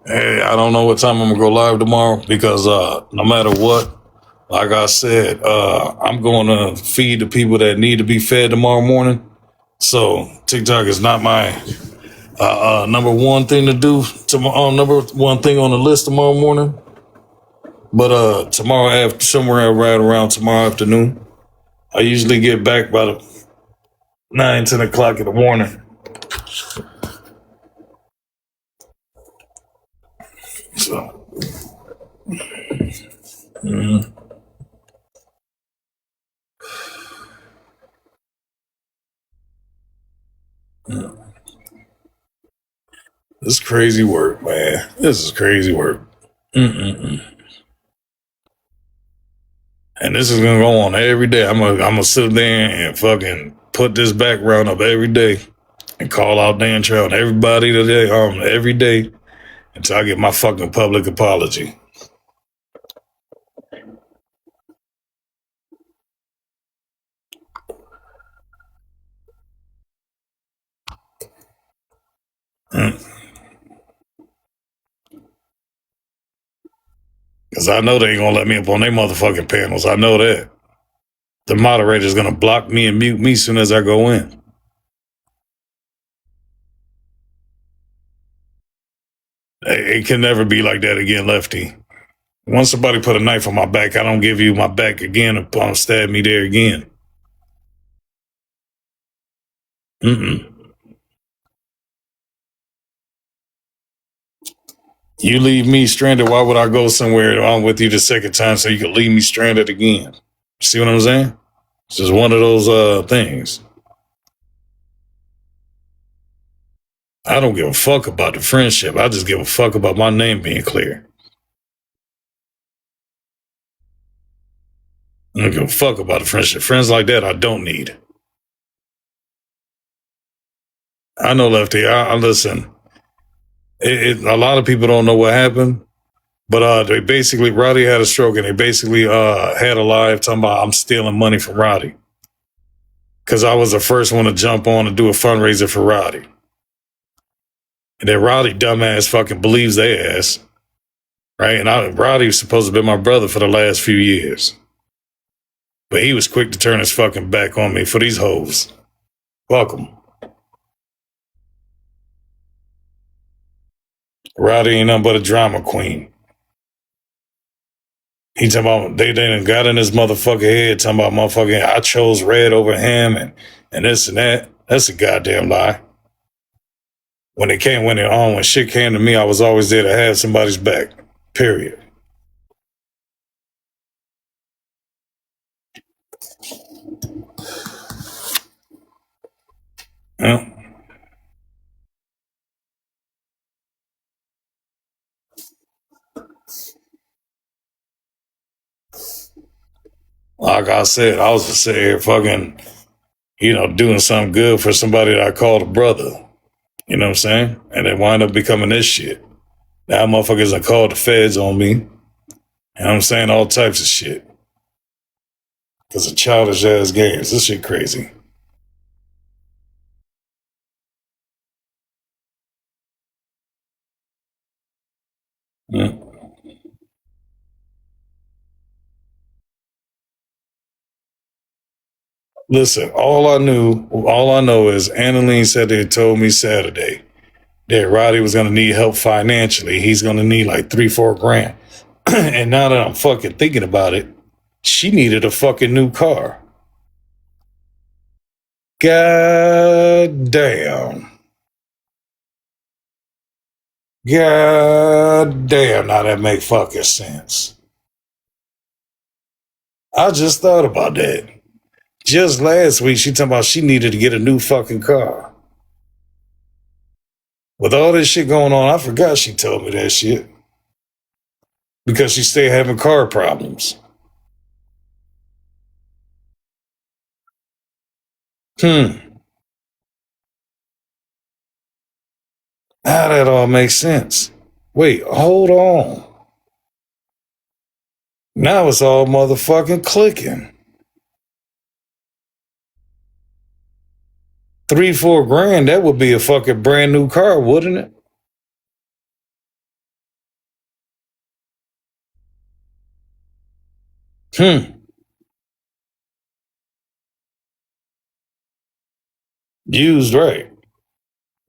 Hey, I don't know what time I'm gonna go live tomorrow because no matter what, like I said, I'm gonna feed the people that need to be fed tomorrow morning. So TikTok is not my number one thing to do. Number one thing on the list tomorrow morning. But tomorrow after somewhere right around tomorrow afternoon, I usually get back by the 9, 10 o'clock in the morning. So this is crazy work, man. This is crazy work. Mm-mm-mm. And this is gonna go on every day. I'm gonna sit there and fucking put this background up every day and call out Dan Trail and everybody today, every day until I get my fucking public apology. Cause I know they ain't gonna let me up on their motherfucking panels. I know that. The moderator's gonna block me and mute me as soon as I go in. It can never be like that again, Lefty. Once somebody put a knife on my back, I don't give you my back again and stab me there again. Mm-mm. You leave me stranded, why would I go somewhere on with you the second time so you could leave me stranded again? See what I'm saying? It's just one of those things. I don't give a fuck about the friendship. I just give a fuck about my name being clear. I don't give a fuck about the friendship. Friends like that I don't need. I know, Lefty. I listen. A lot of people don't know what happened, but they basically Roddy had a stroke, and they basically had a live talking about I'm stealing money from Roddy because I was the first one to jump on and do a fundraiser for Roddy, and then Roddy dumbass fucking believes their ass, right? And Roddy was supposed to be my brother for the last few years, but he was quick to turn his fucking back on me for these hoes. Welcome. Roddy ain't nothing but a drama queen. He talking about they done got in his motherfucking head talking about motherfucking I chose red over him and this and that. That's a goddamn lie. When shit came to me, I was always there to have somebody's back. Period. Yeah. Like I said, I was just sitting here fucking, doing something good for somebody that I called a brother. You know what I'm saying? And it wind up becoming this shit. Now motherfuckers are called the feds on me. You know what I'm saying? All types of shit. Because of childish ass games. This shit crazy. Mm. Listen, all I know is Annalene said they told me Saturday that Roddy was gonna need help financially. He's gonna need like 3-4 grand. And now that I'm fucking thinking about it, she needed a fucking new car. God damn. God damn, now that make fucking sense. I just thought about that. Just last week, she talking about she needed to get a new fucking car. With all this shit going on, I forgot she told me that shit. Because she stayed having car problems. Now that all makes sense. Wait, hold on. Now it's all motherfucking clicking. 3-4 grand, that would be a fucking brand new car, wouldn't it? Used right.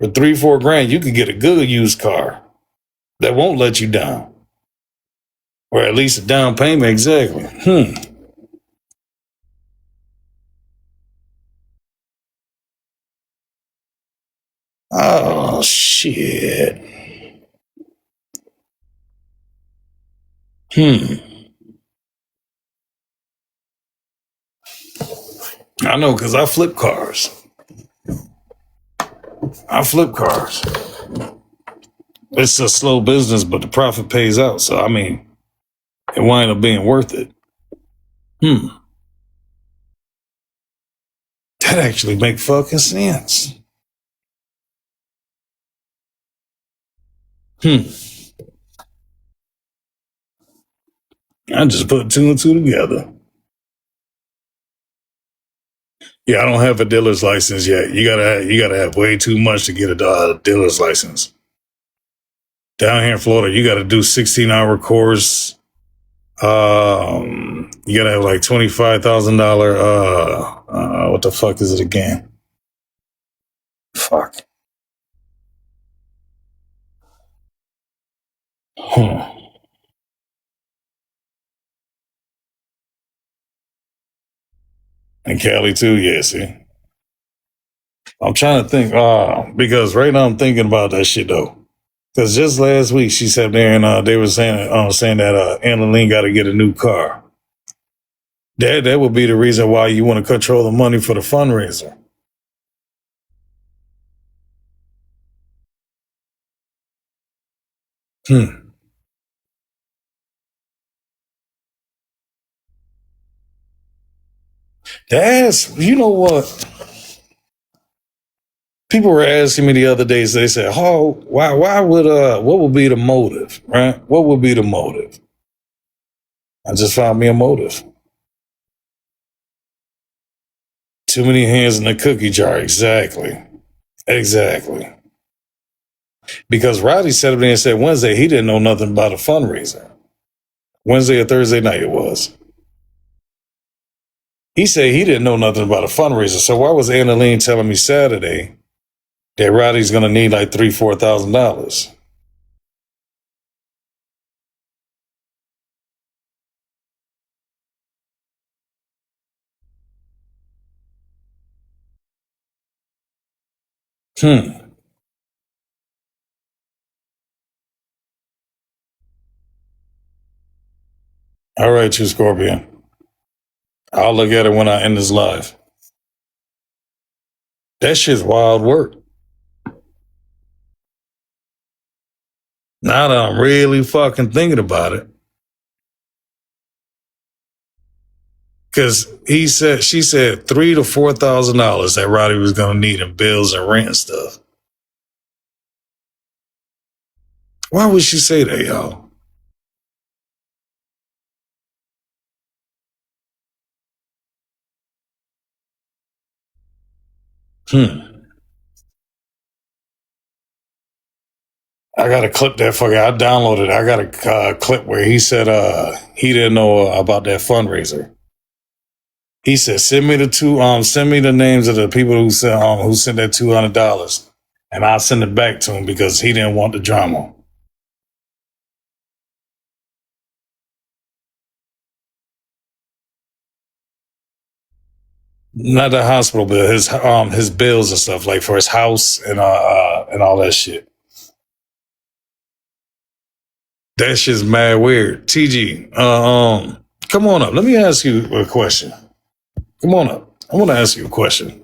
For 3-4 grand, you could get a good used car that won't let you down. Or at least a down payment, exactly. Oh shit. I know because I flip cars. I flip cars. It's a slow business, but the profit pays out. So I mean, it wind up being worth it. That actually make fucking sense. I just put two and two together. Yeah, I don't have a dealer's license yet. You gotta have way too much to get a dealer's license. Down here in Florida, you gotta do 16-hour course. You gotta have like $25,000. What the fuck is it again? Fuck. Huh. And Cali too, yeah, see. I'm trying to think, because right now I'm thinking about that shit though. Because just last week she sat there and they were saying that Annalene got to get a new car. That would be the reason why you want to control the money for the fundraiser. That's, you know what? People were asking me the other day, so they said, "Oh, why would what would be the motive, right? What would be the motive?" I just found me a motive. Too many hands in the cookie jar. Exactly. Exactly. Because Roddy said up there and said Wednesday he didn't know nothing about a fundraiser. Wednesday or Thursday night it was. He said he didn't know nothing about a fundraiser. So why was Annalene telling me Saturday that Roddy's gonna need like $3,000-$4,000? All right, you Scorpion. I'll look at it when I end this live. That shit's wild work. Now that I'm really fucking thinking about it, Because she said $3,000 to $4,000 that Roddy was gonna need in bills and rent and stuff. Why would she say that, y'all? I got a clip that fucker. I downloaded it. I got a clip where he said he didn't know about that fundraiser. He said, send me the names of the people who sent that $200, and I'll send it back to him because he didn't want the drama. Not the hospital bill, his bills and stuff, like for his house and all that shit. That shit's mad weird. TG, come on up. Let me ask you a question. Come on up. I want to ask you a question.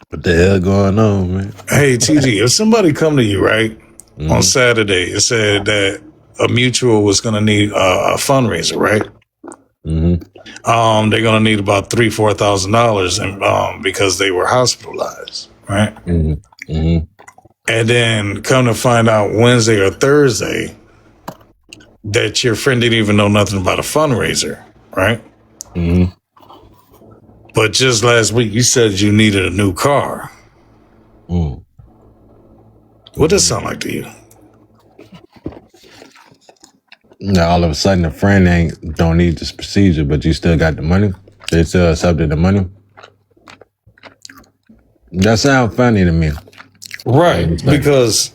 What the hell going on, man? Hey, TG, if somebody come to you, right, on Saturday, it said that a mutual was going to need a fundraiser, right? They're going to need about $3,000-$4,000 and because they were hospitalized, right? And then come to find out Wednesday or Thursday that your friend didn't even know nothing about a fundraiser, right? But just last week you said you needed a new car. What does that sound like to you? Now all of a sudden a friend don't need this procedure, but you still got the money. They still accepted the money. That sounds funny to me. Right, because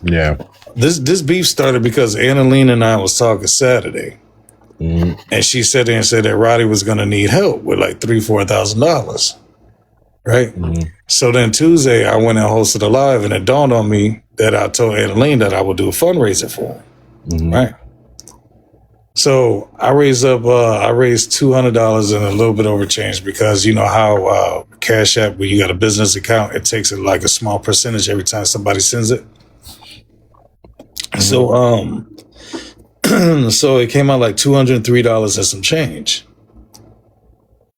this beef started because Annalene and I was talking Saturday, and she said that Roddy was going to need help with like $3,000-$4,000, right? So then Tuesday I went and hosted a live, and it dawned on me that I told Annalene that I would do a fundraiser for him, right? So I raised $200 and a little bit over change because you know how Cash App, when you got a business account, it takes it like a small percentage every time somebody sends it. So so it came out like $203 and some change.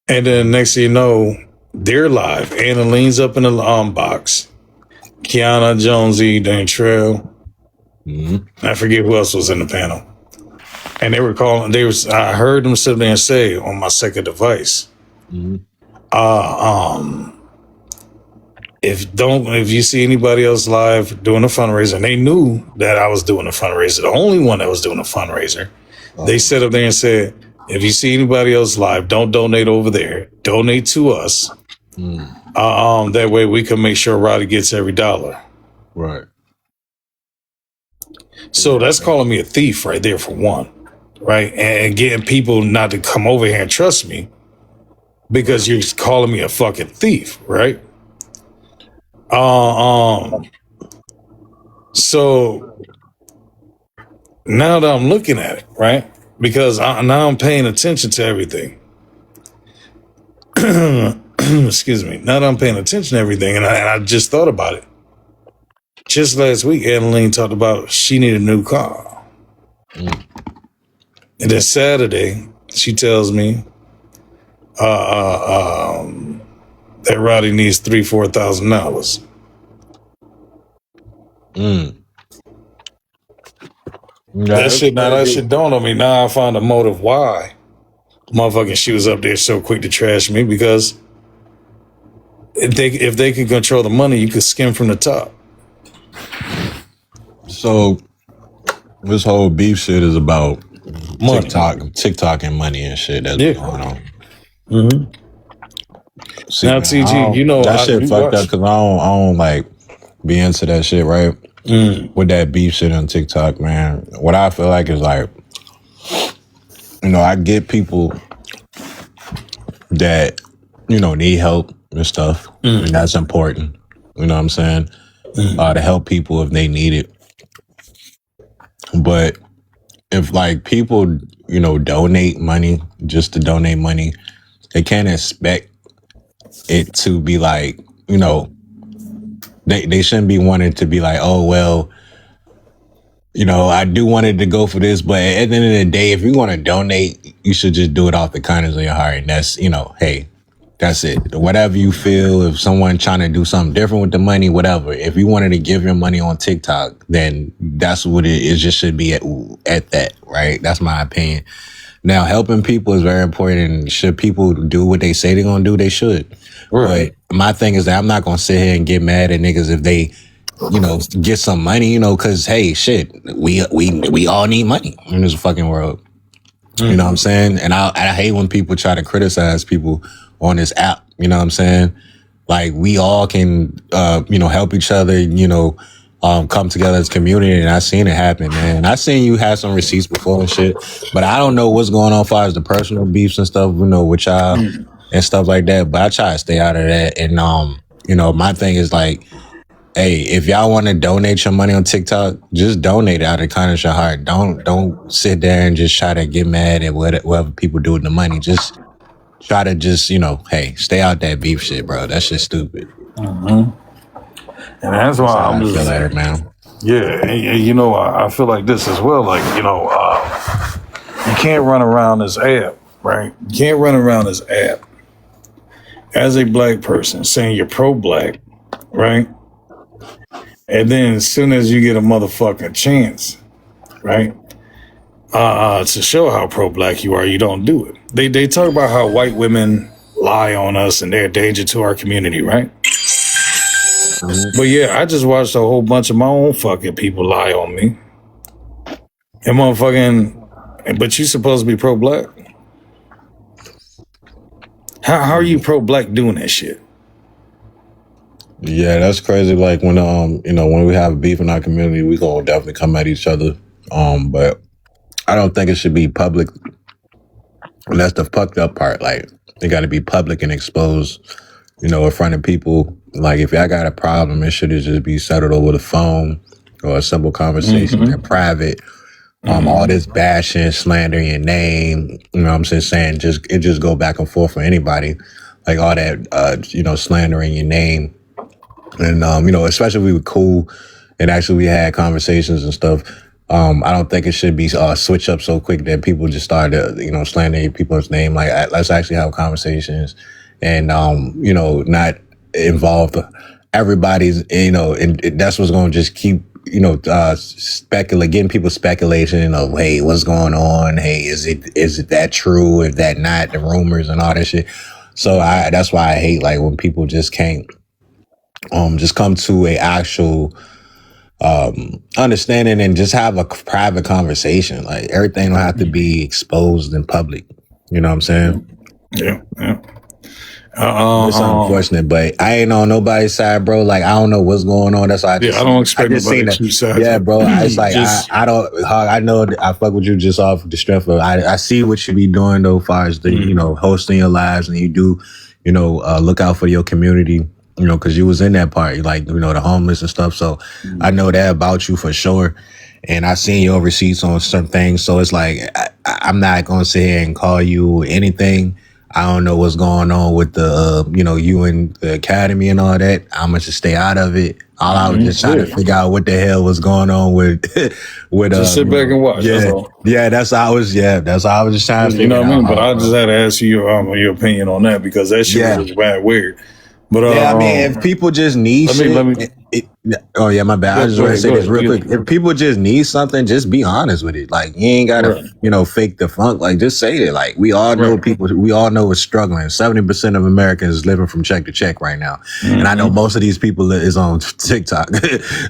And then next thing you know, they're live. Annalene's up in the box. Kiana, Jonesy, Dantrell. I forget who else was in the panel. And they were calling. I heard them sit there and say on my second device, if you see anybody else live doing a fundraiser, and they knew that I was doing a fundraiser, the only one that was doing a fundraiser, they sat up there and said, if you see anybody else live, don't donate over there. Donate to us. That way we can make sure Roddy gets every dollar. Right. So that's calling me a thief right there for one. Right, and getting people not to come over here and trust me because you're calling me a fucking thief, right? So now that I'm looking at it, right, because now I'm paying attention to everything. Excuse me. Now that I'm paying attention to everything, and I just thought about it. Just last week, Annalene talked about she needed a new car. And then Saturday, she tells me that Roddy needs $3,000-$4,000. That shit dawned on me. Now I found a motive why motherfucking she was up there so quick to trash me, because if they can control the money, you could skim from the top. So this whole beef shit is about money. TikTok and money and shit that's going on. See, now, man, TG, you know that shit fucked up because I don't like be into that shit, right? With that beef shit on TikTok, man. What I feel like is like, you know, I get people that, you know, need help and stuff, and that's important. You know what I'm saying? To help people if they need it. But if like people, you know, donate money just to donate money, they can't expect it to be like, you know, they shouldn't be wanting to be like, oh well, I do want it to go for this, but at the end of the day, if you want to donate, you should just do it off the kindness of your heart. And that's, hey, that's it. Whatever you feel, if someone trying to do something different with the money, whatever. If you wanted to give your money on TikTok, then that's what it is. Just should be at that, right? That's my opinion. Now, helping people is very important. And should people do what they say they're going to do, they should. Right. But my thing is that I'm not going to sit here and get mad at niggas if they, get some money, because, hey, shit, we all need money in this fucking world. Mm-hmm. You know what I'm saying? And I hate when people try to criticize people on this app. You know what I'm saying? Like, we all can, help each other, come together as a community. And I've seen it happen, man. I seen you have some receipts before and shit, but I don't know what's going on as far as the personal beefs and stuff, with y'all and stuff like that. But I try to stay out of that. And, my thing is like, hey, if y'all want to donate your money on TikTok, just donate it out of kindness of your heart. Don't sit there and just try to get mad at whatever people do with the money. Just try to hey, stay out that beef shit, bro. That shit's stupid. Mm-hmm. And that's why I'm just feel like, man. Yeah, and I feel like this as well. Like, you can't run around this app, right? You can't run around this app as a black person saying you're pro-black, right? And then as soon as you get a motherfucking chance, right, to show how pro-black you are, you don't do it. They talk about how white women lie on us and they're a danger to our community, right? Mm-hmm. But yeah, I just watched a whole bunch of my own fucking people lie on me. And motherfucking, but you supposed to be pro-black? How are you pro-black doing that shit? Yeah, that's crazy. Like when when we have beef in our community, we gonna definitely come at each other. But I don't think it should be public. And that's the fucked up part. Like, it got to be public and exposed, in front of people. Like, if y'all got a problem, it should just be settled over the phone or a simple conversation in private. All this bashing, slandering your name, I'm saying it just go back and forth for anybody. Like all that, slandering your name. And, especially if we were cool and actually we had conversations and stuff. I don't think it should be switch up so quick that people just start to, slander people's name. Like, let's actually have conversations and, not involve everybody's, and that's what's going to just keep, getting people speculation of, hey, what's going on? Hey, is it that true? Is that not, the rumors and all that shit? So that's why I hate, like, when people just can't, just come to a actual understanding and just have a private conversation. Like, everything don't have to be exposed in public. You know what I'm saying? Yeah. It's unfortunate, but I ain't on nobody's side, bro. Like, I don't know what's going on. That's why I don't expect nobody to side. Yeah, bro. It's like I don't. I know that I fuck with you just off the strength of. I see what you be doing though, as far as the hosting your lives, and you do look out for your community. Because you was in that part, like, the homeless and stuff. So I know that about you for sure. And I seen your receipts on some things. So it's like, I'm not going to sit here and call you anything. I don't know what's going on with the, you and the academy and all that. I'm going to stay out of it. All I was just trying to figure out what the hell was going on with just sit back and watch. Yeah, that's all. Yeah, that's all I was just trying to figure out. You know what I mean? But I just had to ask you your opinion on that, because that shit was bad weird. But I mean, if people just need oh yeah, my bad. I just want to say this real quick. If people just need something, just be honest with it. Like, you ain't gotta, fake the funk. Like, just say it. Like, we all know people. We all know it's struggling. 70% of Americans is living from check to check right now, and I know most of these people is on TikTok.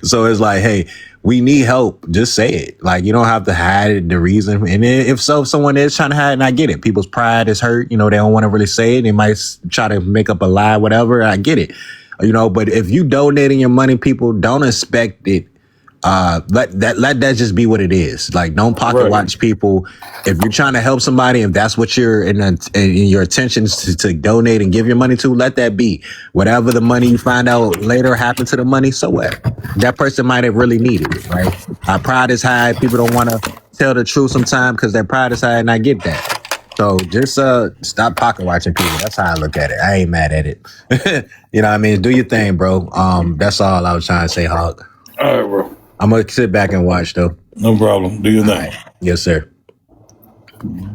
So it's like, hey, we need help. Just say it. Like, you don't have to hide the reason. And if someone is trying to hide, and I get it. People's pride is hurt. They don't want to really say it. They might try to make up a lie, whatever. I get it. But if you donating your money, people don't expect it. Let that just be what it is. Like, don't pocket watch people. If you're trying to help somebody, if that's what you're in your intentions to donate and give your money to, let that be. Whatever the money you find out later happened to the money, so what? That person might have really needed it, right? Our pride is high. People don't want to tell the truth sometimes because their pride is high, and I get that. So just stop pocket watching people. That's how I look at it. I ain't mad at it. You know what I mean? Do your thing, bro. That's all I was trying to say, Hog. All right, bro. I'm gonna sit back and watch though. No problem. Do your thing. Yes, sir.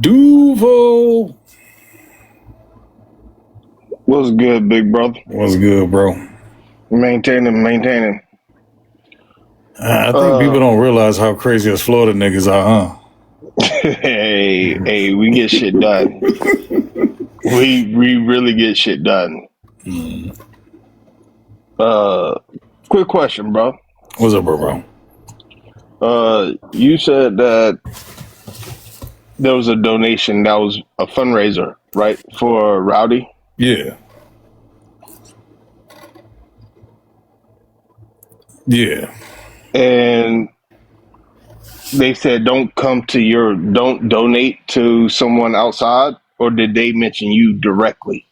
Duval. What's good, big brother? What's good, bro? Maintaining. I think people don't realize how crazy us Florida niggas are, huh? hey, we get shit done. we really get shit done. Quick question, bro. What's up, bro? You said that there was a donation that was a fundraiser, right, for Rowdy? Yeah. Yeah. And they said don't donate to someone outside, or did they mention you directly?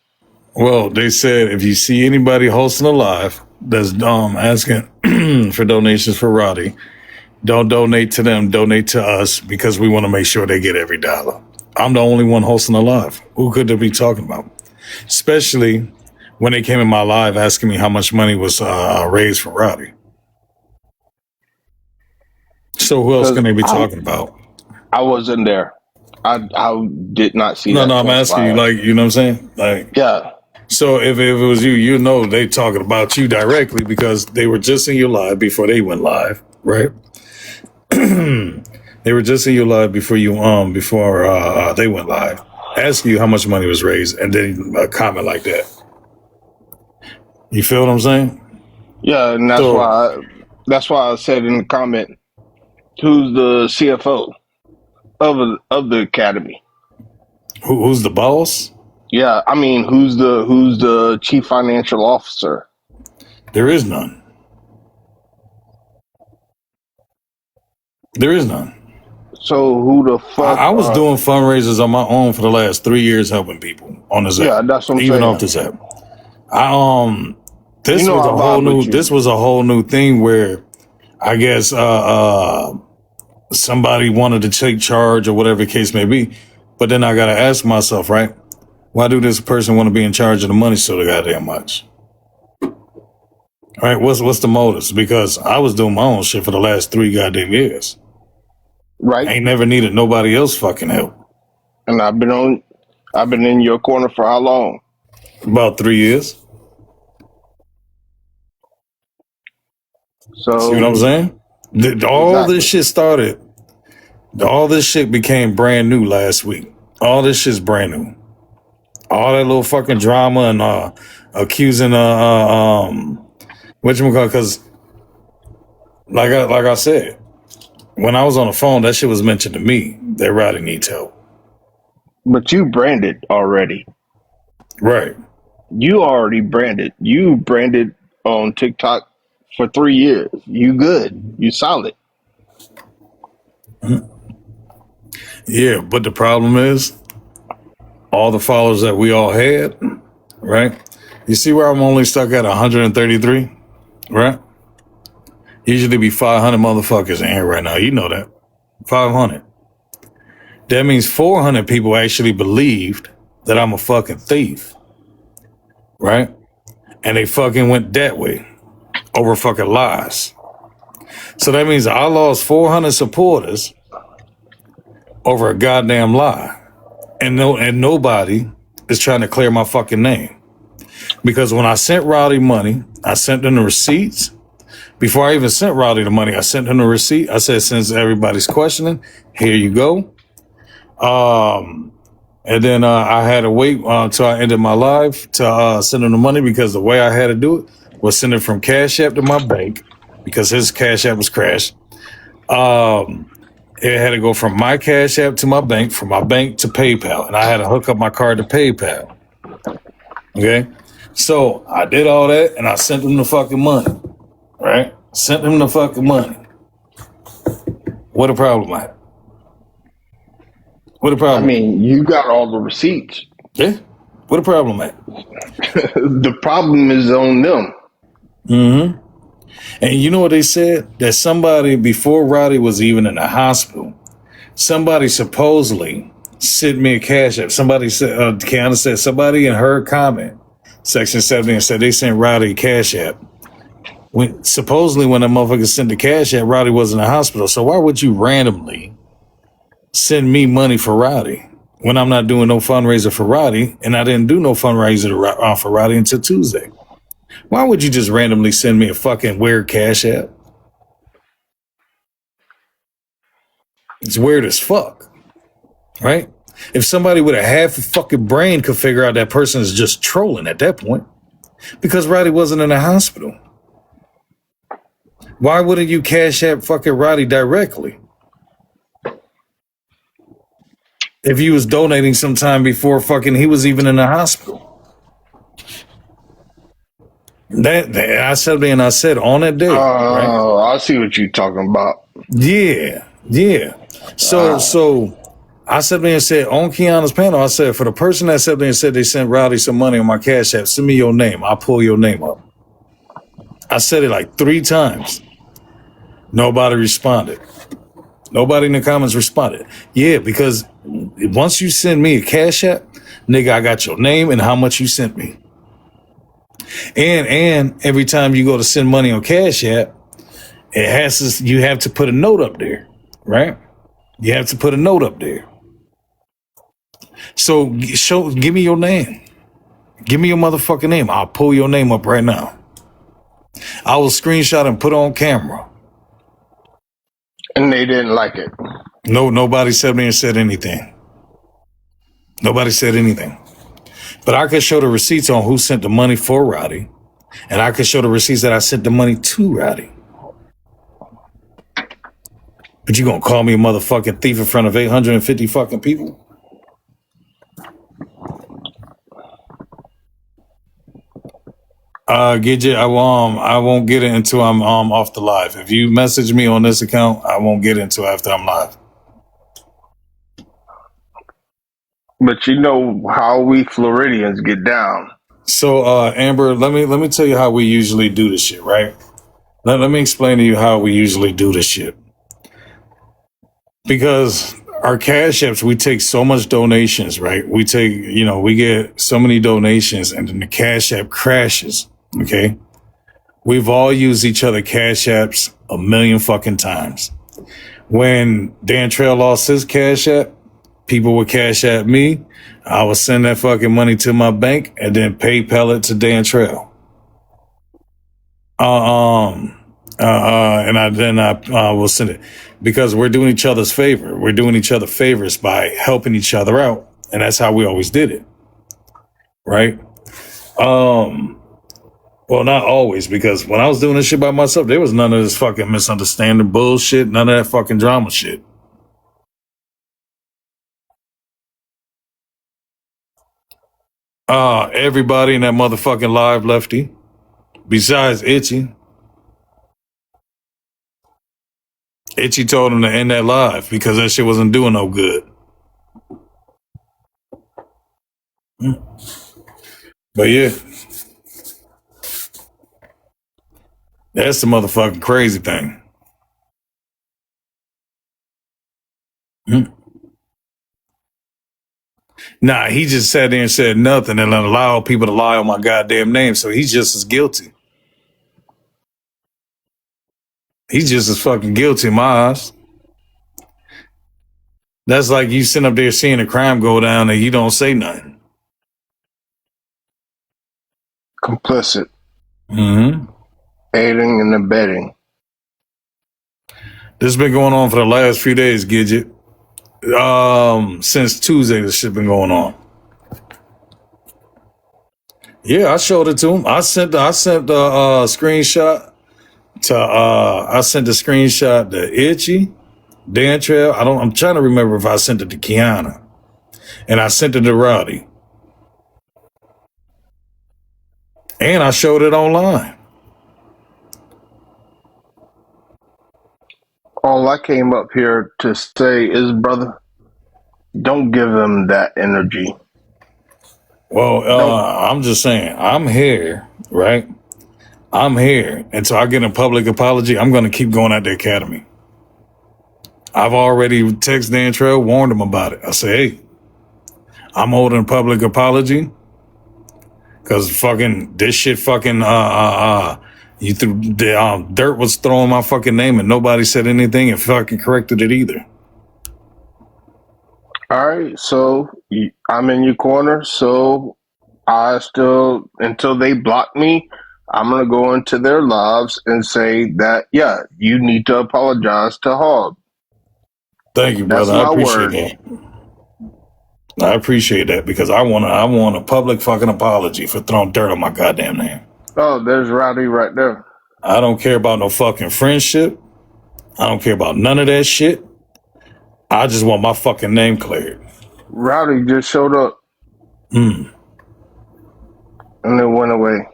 Well, they said if you see anybody hosting a live that's asking for donations for Roddy, don't donate to them, donate to us, because we want to make sure they get every dollar. I'm the only one hosting a live. Who could they be talking about? Especially when they came in my live asking me how much money was raised for Roddy. So who else can they be talking about? I wasn't there. I did not see that. No, I'm asking you, like, you know what I'm saying? Like, yeah. So if it was you, you know they talking about you directly because they were just in your live before they went live, right? They were just in your live before you before they went live, asking you how much money was raised, and then a comment like that. You feel what I'm saying? Yeah, and that's why I said in the comment, who's the CFO of the academy? Who's the boss? Yeah, I mean, who's the chief financial officer? There is none. There is none. So who the fuck? I was doing fundraisers on my own for the last 3 years, helping people on this app. Yeah, that's what I'm even saying. off this app. This You know was a I whole vibe new. with you. This was a whole new thing where I guess somebody wanted to take charge or whatever the case may be. But then I gotta ask myself, right? Why do this person want to be in charge of the money so goddamn much? All right, what's the motives? Because I was doing my own shit for the last 3 goddamn years. Right. I ain't never needed nobody else fucking help. And I've been in your corner for how long? About 3 years. So see what I'm saying? All this shit started. All this shit became brand new last week. All this shit's brand new. All that little fucking drama and accusing whatchamacallit, because like I said, when I was on the phone, that shit was mentioned to me that Roddy needs help. But you branded already. Right. You already branded. You branded on TikTok for 3 years. You good. You solid. Yeah, but the problem is all the followers that we all had, right? You see where I'm only stuck at 133, right? Usually be 500 motherfuckers in here right now. You know that. 500. That means 400 people actually believed that I'm a fucking thief, right? And they fucking went that way over fucking lies. So that means I lost 400 supporters over a goddamn lie. And nobody is trying to clear my fucking name. Because when I sent Rowdy money, I sent them the receipts. Before I even sent Rowdy the money, I sent him the receipt. I said, since everybody's questioning, here you go. And then I had to wait until I ended my live to send him the money, because the way I had to do it was send it from Cash App to my bank, because his Cash App was crashed. It had to go from my Cash App to my bank, from my bank to PayPal, and I had to hook up my card to PayPal. Okay? So I did all that, and I sent him the fucking money. Right? Sent him the fucking money. What a problem at? What a problem? I mean, you got all the receipts. Yeah. What a problem at? The problem is on them. Mm-hmm. And you know what they said? That somebody, before Roddy was even in the hospital, somebody supposedly send me a cash app. Somebody said, Kiana said, somebody in her comment, section 70, said they sent Rowdy a cash app. Supposedly when a motherfucker sent the cash app, Rowdy was in the hospital. So why would you randomly send me money for Rowdy when I'm not doing no fundraiser for Rowdy, and I didn't do no fundraiser for Rowdy until Tuesday? Why would you just randomly send me a fucking weird cash app? It's weird as fuck, right? If somebody with a half a fucking brain could figure out that person is just trolling at that point, because Roddy wasn't in the hospital. Why wouldn't you cash app fucking Roddy directly? If you was donating sometime before fucking he was even in the hospital. That I said on that day. Oh, Right? I see what you're talking about. Yeah. So I sat there and said on Kiana's panel, I said, for the person that sat there and said they sent Rowdy some money on my cash app, send me your name. I'll pull your name up. I said it like 3 times. Nobody responded. Nobody in the comments responded. Yeah, because once you send me a cash app, nigga, I got your name and how much you sent me. And every time you go to send money on Cash App, you have to put a note up there, right? You have to put a note up there. So give me your name. Give me your motherfucking name. I'll pull your name up right now. I will screenshot and put on camera. And they didn't like it. No, nobody said me and said anything. Nobody said anything. But I could show the receipts on who sent the money for Rowdy. And I could show the receipts that I sent the money to Rowdy. But you gonna call me a motherfucking thief in front of 850 fucking people? Gidget, I won't get it until I'm off the live. If you message me on this account, I won't get it until after I'm live. But you know how we Floridians get down. So Amber, let me tell you how we usually do this shit, right? Let me explain to you how we usually do this shit. Because our cash apps, we take so much donations, right? We get so many donations and then the cash app crashes, okay? We've all used each other cash apps a million fucking times. When Dan Trail lost his cash app, people would cash app me. I would send that fucking money to my bank and then PayPal it to Dan Trail. And I will send it because we're doing each other's favor. We're doing each other favors by helping each other out. And that's how we always did it. Right? Well, not always, because when I was doing this shit by myself, there was none of this fucking misunderstanding bullshit, none of that fucking drama shit. Everybody in that motherfucking live lefty, besides Itchy. Itchy told him to end that live because that shit wasn't doing no good. But yeah, that's the motherfucking crazy thing. Nah, he just sat there and said nothing and allowed people to lie on my goddamn name. So he's just as guilty. He's just as fucking guilty in my eyes. That's like you sitting up there seeing a crime go down and you don't say nothing. Complicit. Mm-hmm. Aiding and abetting. This has been going on for the last few days, Gidget. Since Tuesday, this shit been going on. Yeah, I showed it to him. I sent the screenshot to I sent the screenshot to Itchy, Dan Trail. I'm trying to remember if I sent it to Kiana. And I sent it to Rowdy. And I showed it online. All I came up here to say is, brother, don't give them that energy. Well, I'm just saying, I'm here, right? I'm here. Until I get a public apology, I'm going to keep going at the academy. I've already texted Dan Trail, warned him about it. I say, hey, I'm holding a public apology because fucking this shit fucking you threw the dirt was throwing my fucking name and nobody said anything and fucking corrected it either. All right, so I'm in your corner. So I still, until they block me, I'm gonna go into their lives and say that, yeah, you need to apologize to Hog. Thank you, That's brother. I my appreciate word. that. I appreciate that because I want a public fucking apology for throwing dirt on my goddamn name. Oh, there's Rowdy right there. I don't care about no fucking friendship. I don't care about none of that shit. I just want my fucking name cleared. Rowdy just showed up Mm. and then went away.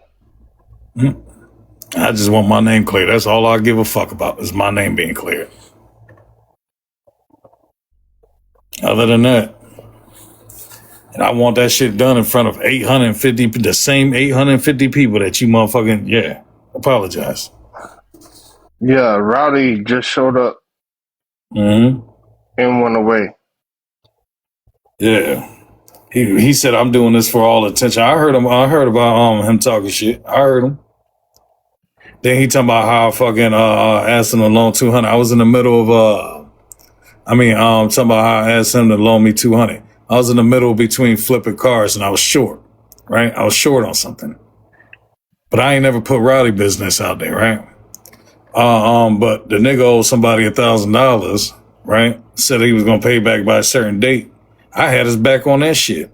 I just want my name cleared. That's all I give a fuck about is my name being cleared. Other than that, and I want that shit done in front of 850, the same 850 people that you motherfucking, yeah, apologize. Yeah, Rowdy just showed up Mm-hmm. and went away. Yeah. He said I'm doing this for all attention. I heard about him talking shit. I heard him. Then he talking about how I fucking asked him to loan 200. I was in the middle of talking about how I asked him to loan me 200. I was in the middle between flipping cars and I was short, right? I was short on something. But I ain't never put rowdy business out there, right? But the nigga owed somebody $1,000, right? Said he was gonna pay back by a certain date. I had his back on that shit.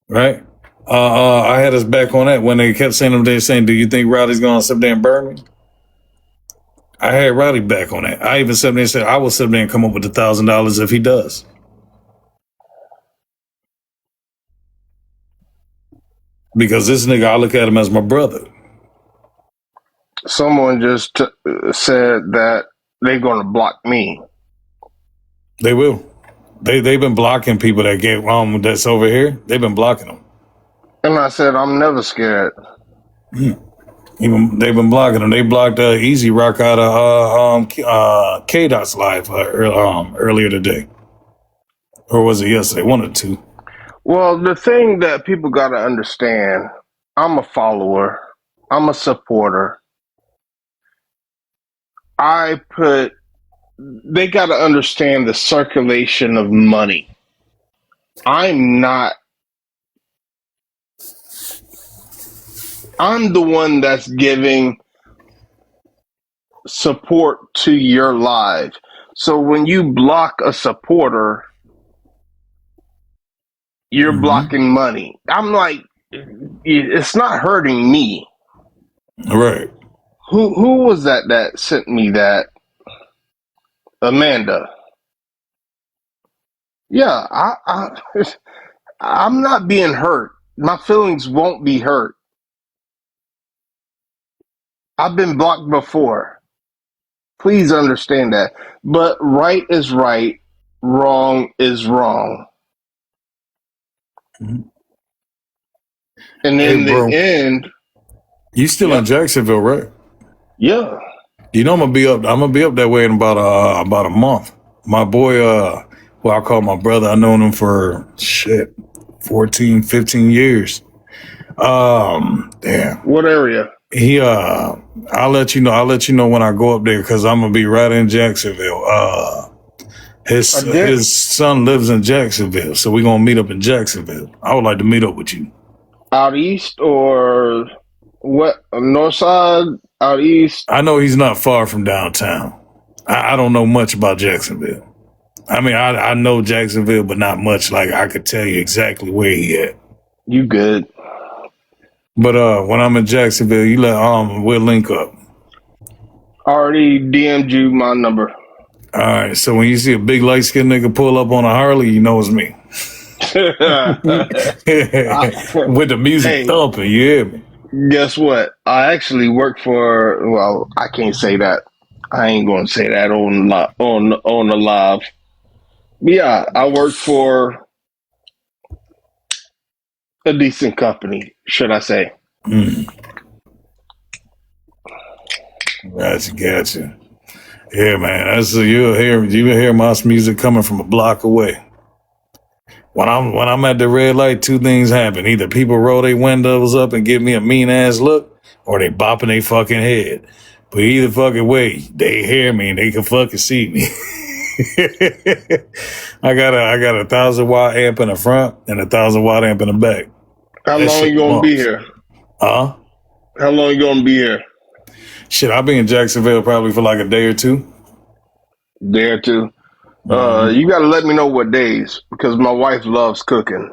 Right? I had his back on that when they kept saying do you think Rowdy's gonna sit there and burn me? I had Rowdy back on that. I even sat there and said I will sit there and come up with $1,000 if he does. Because this nigga, I look at him as my brother. Someone just said that they're gonna block me. They will. They've been blocking people that get that's over here. They've been blocking them. And I said, I'm never scared. Even they've been blocking them. They blocked Easy Rock out of K-Dot's live earlier today, or was it yesterday? One or two. Well, the thing that people got to understand, I'm a follower. I'm a supporter. They got to understand the circulation of money. I'm the one that's giving support to your live. So when you block a supporter, you're blocking money. I'm like, it's not hurting me. Right. Who was that sent me that? Amanda. Yeah, I'm not being hurt. My feelings won't be hurt. I've been blocked before. Please understand that. But right is right, wrong is wrong. Mm-hmm. And in the end, you still in Jacksonville, right? Yeah. You know I'm gonna be up that way in about a month. My boy, who I call my brother, I known him for 14, 15 years. Damn. What area? I'll let you know when I go up there because I'm gonna be right in Jacksonville. His son lives in Jacksonville, so we're gonna meet up in Jacksonville. I would like to meet up with you. Out east or what? North side? Out east? I know he's not far from downtown. I don't know much about Jacksonville. I mean, I know Jacksonville, but not much. Like I could tell you exactly where he at. You good? But when I'm in Jacksonville, we'll link up. Already DM'd you my number. All right. So when you see a big light skinned nigga pull up on a Harley, you know it's me. With the music thumping, you hear me? Guess what? I actually work for. Well, I can't say that. I ain't going to say that on the live. Yeah, I work for a decent company, should I say? Gotcha. Yeah, man. That's you'll hear my music coming from a block away. when I'm at the red light, two things happen. Either people roll their windows up and give me a mean ass look, or they bopping their fucking head. But either fucking way, they hear me and they can fucking see me. I got a 1,000-watt amp in the front and a 1,000-watt amp in the back. How That long shit you gonna be bumps. here? Huh? How long you gonna be here? Shit, I'll be in Jacksonville probably for like a day or two. There too. Mm-hmm. You gotta let me know what days because my wife loves cooking.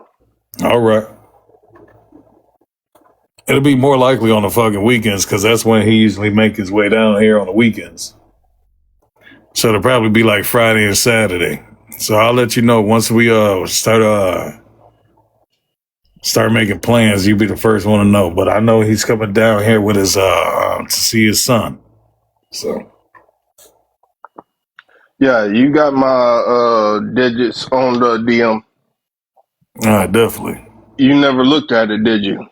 All right. It'll be more likely on the fucking weekends because that's when he usually make his way down here on the weekends. So it'll probably be like Friday and Saturday. So I'll let you know once we start making plans. You'll be the first one to know. But I know he's coming down here with his to see his son. So Yeah, you got my digits on the DM. definitely. You never looked at it, did you?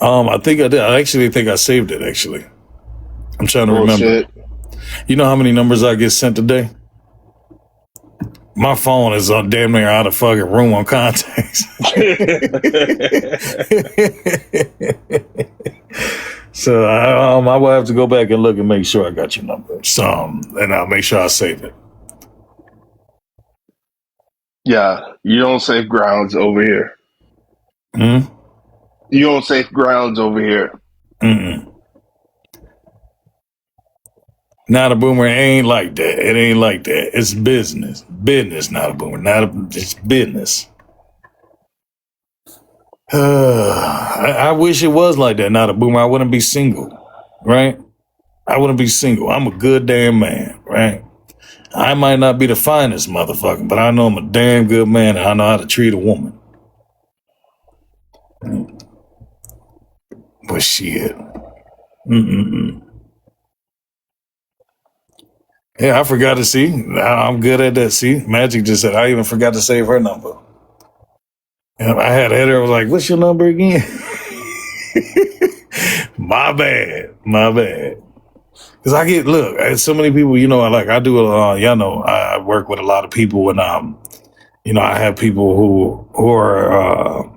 I think I did. I actually think I saved it. Actually, I'm trying to remember. Bullshit. You know how many numbers I get sent today? My phone is on damn near out of fucking room on contacts. So I will have to go back and look and make sure I got your number. And I'll make sure I save it. Yeah, you don't safe grounds over here. Hmm? You don't safe grounds over here. Mm-mm. Not a boomer. It ain't like that. It ain't like that. It's business. Business, not a boomer. It's business. I wish it was like that. Not a boomer. I wouldn't be single, right? I wouldn't be single. I'm a good damn man, right? I might not be the finest motherfucker, but I know I'm a damn good man and I know how to treat a woman. But shit. Mm-mm-mm. Yeah, I forgot to see. I'm good at that. See, Magic just said I even forgot to save her number. And I had her. I was like, "What's your number again?" My bad. Because I get so many people. You know, I do. Y'all know, I work with a lot of people, and I have people who are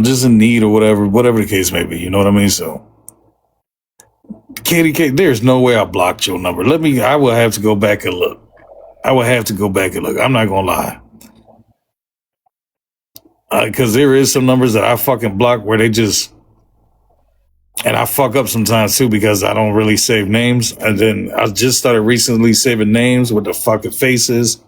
just in need or whatever the case may be. You know what I mean? So. Katie, there's no way I blocked your number. I will have to go back and look. I'm not going to lie. Because there is some numbers that I fucking block where they just, and I fuck up sometimes too because I don't really save names. And then I just started recently saving names with the fucking faces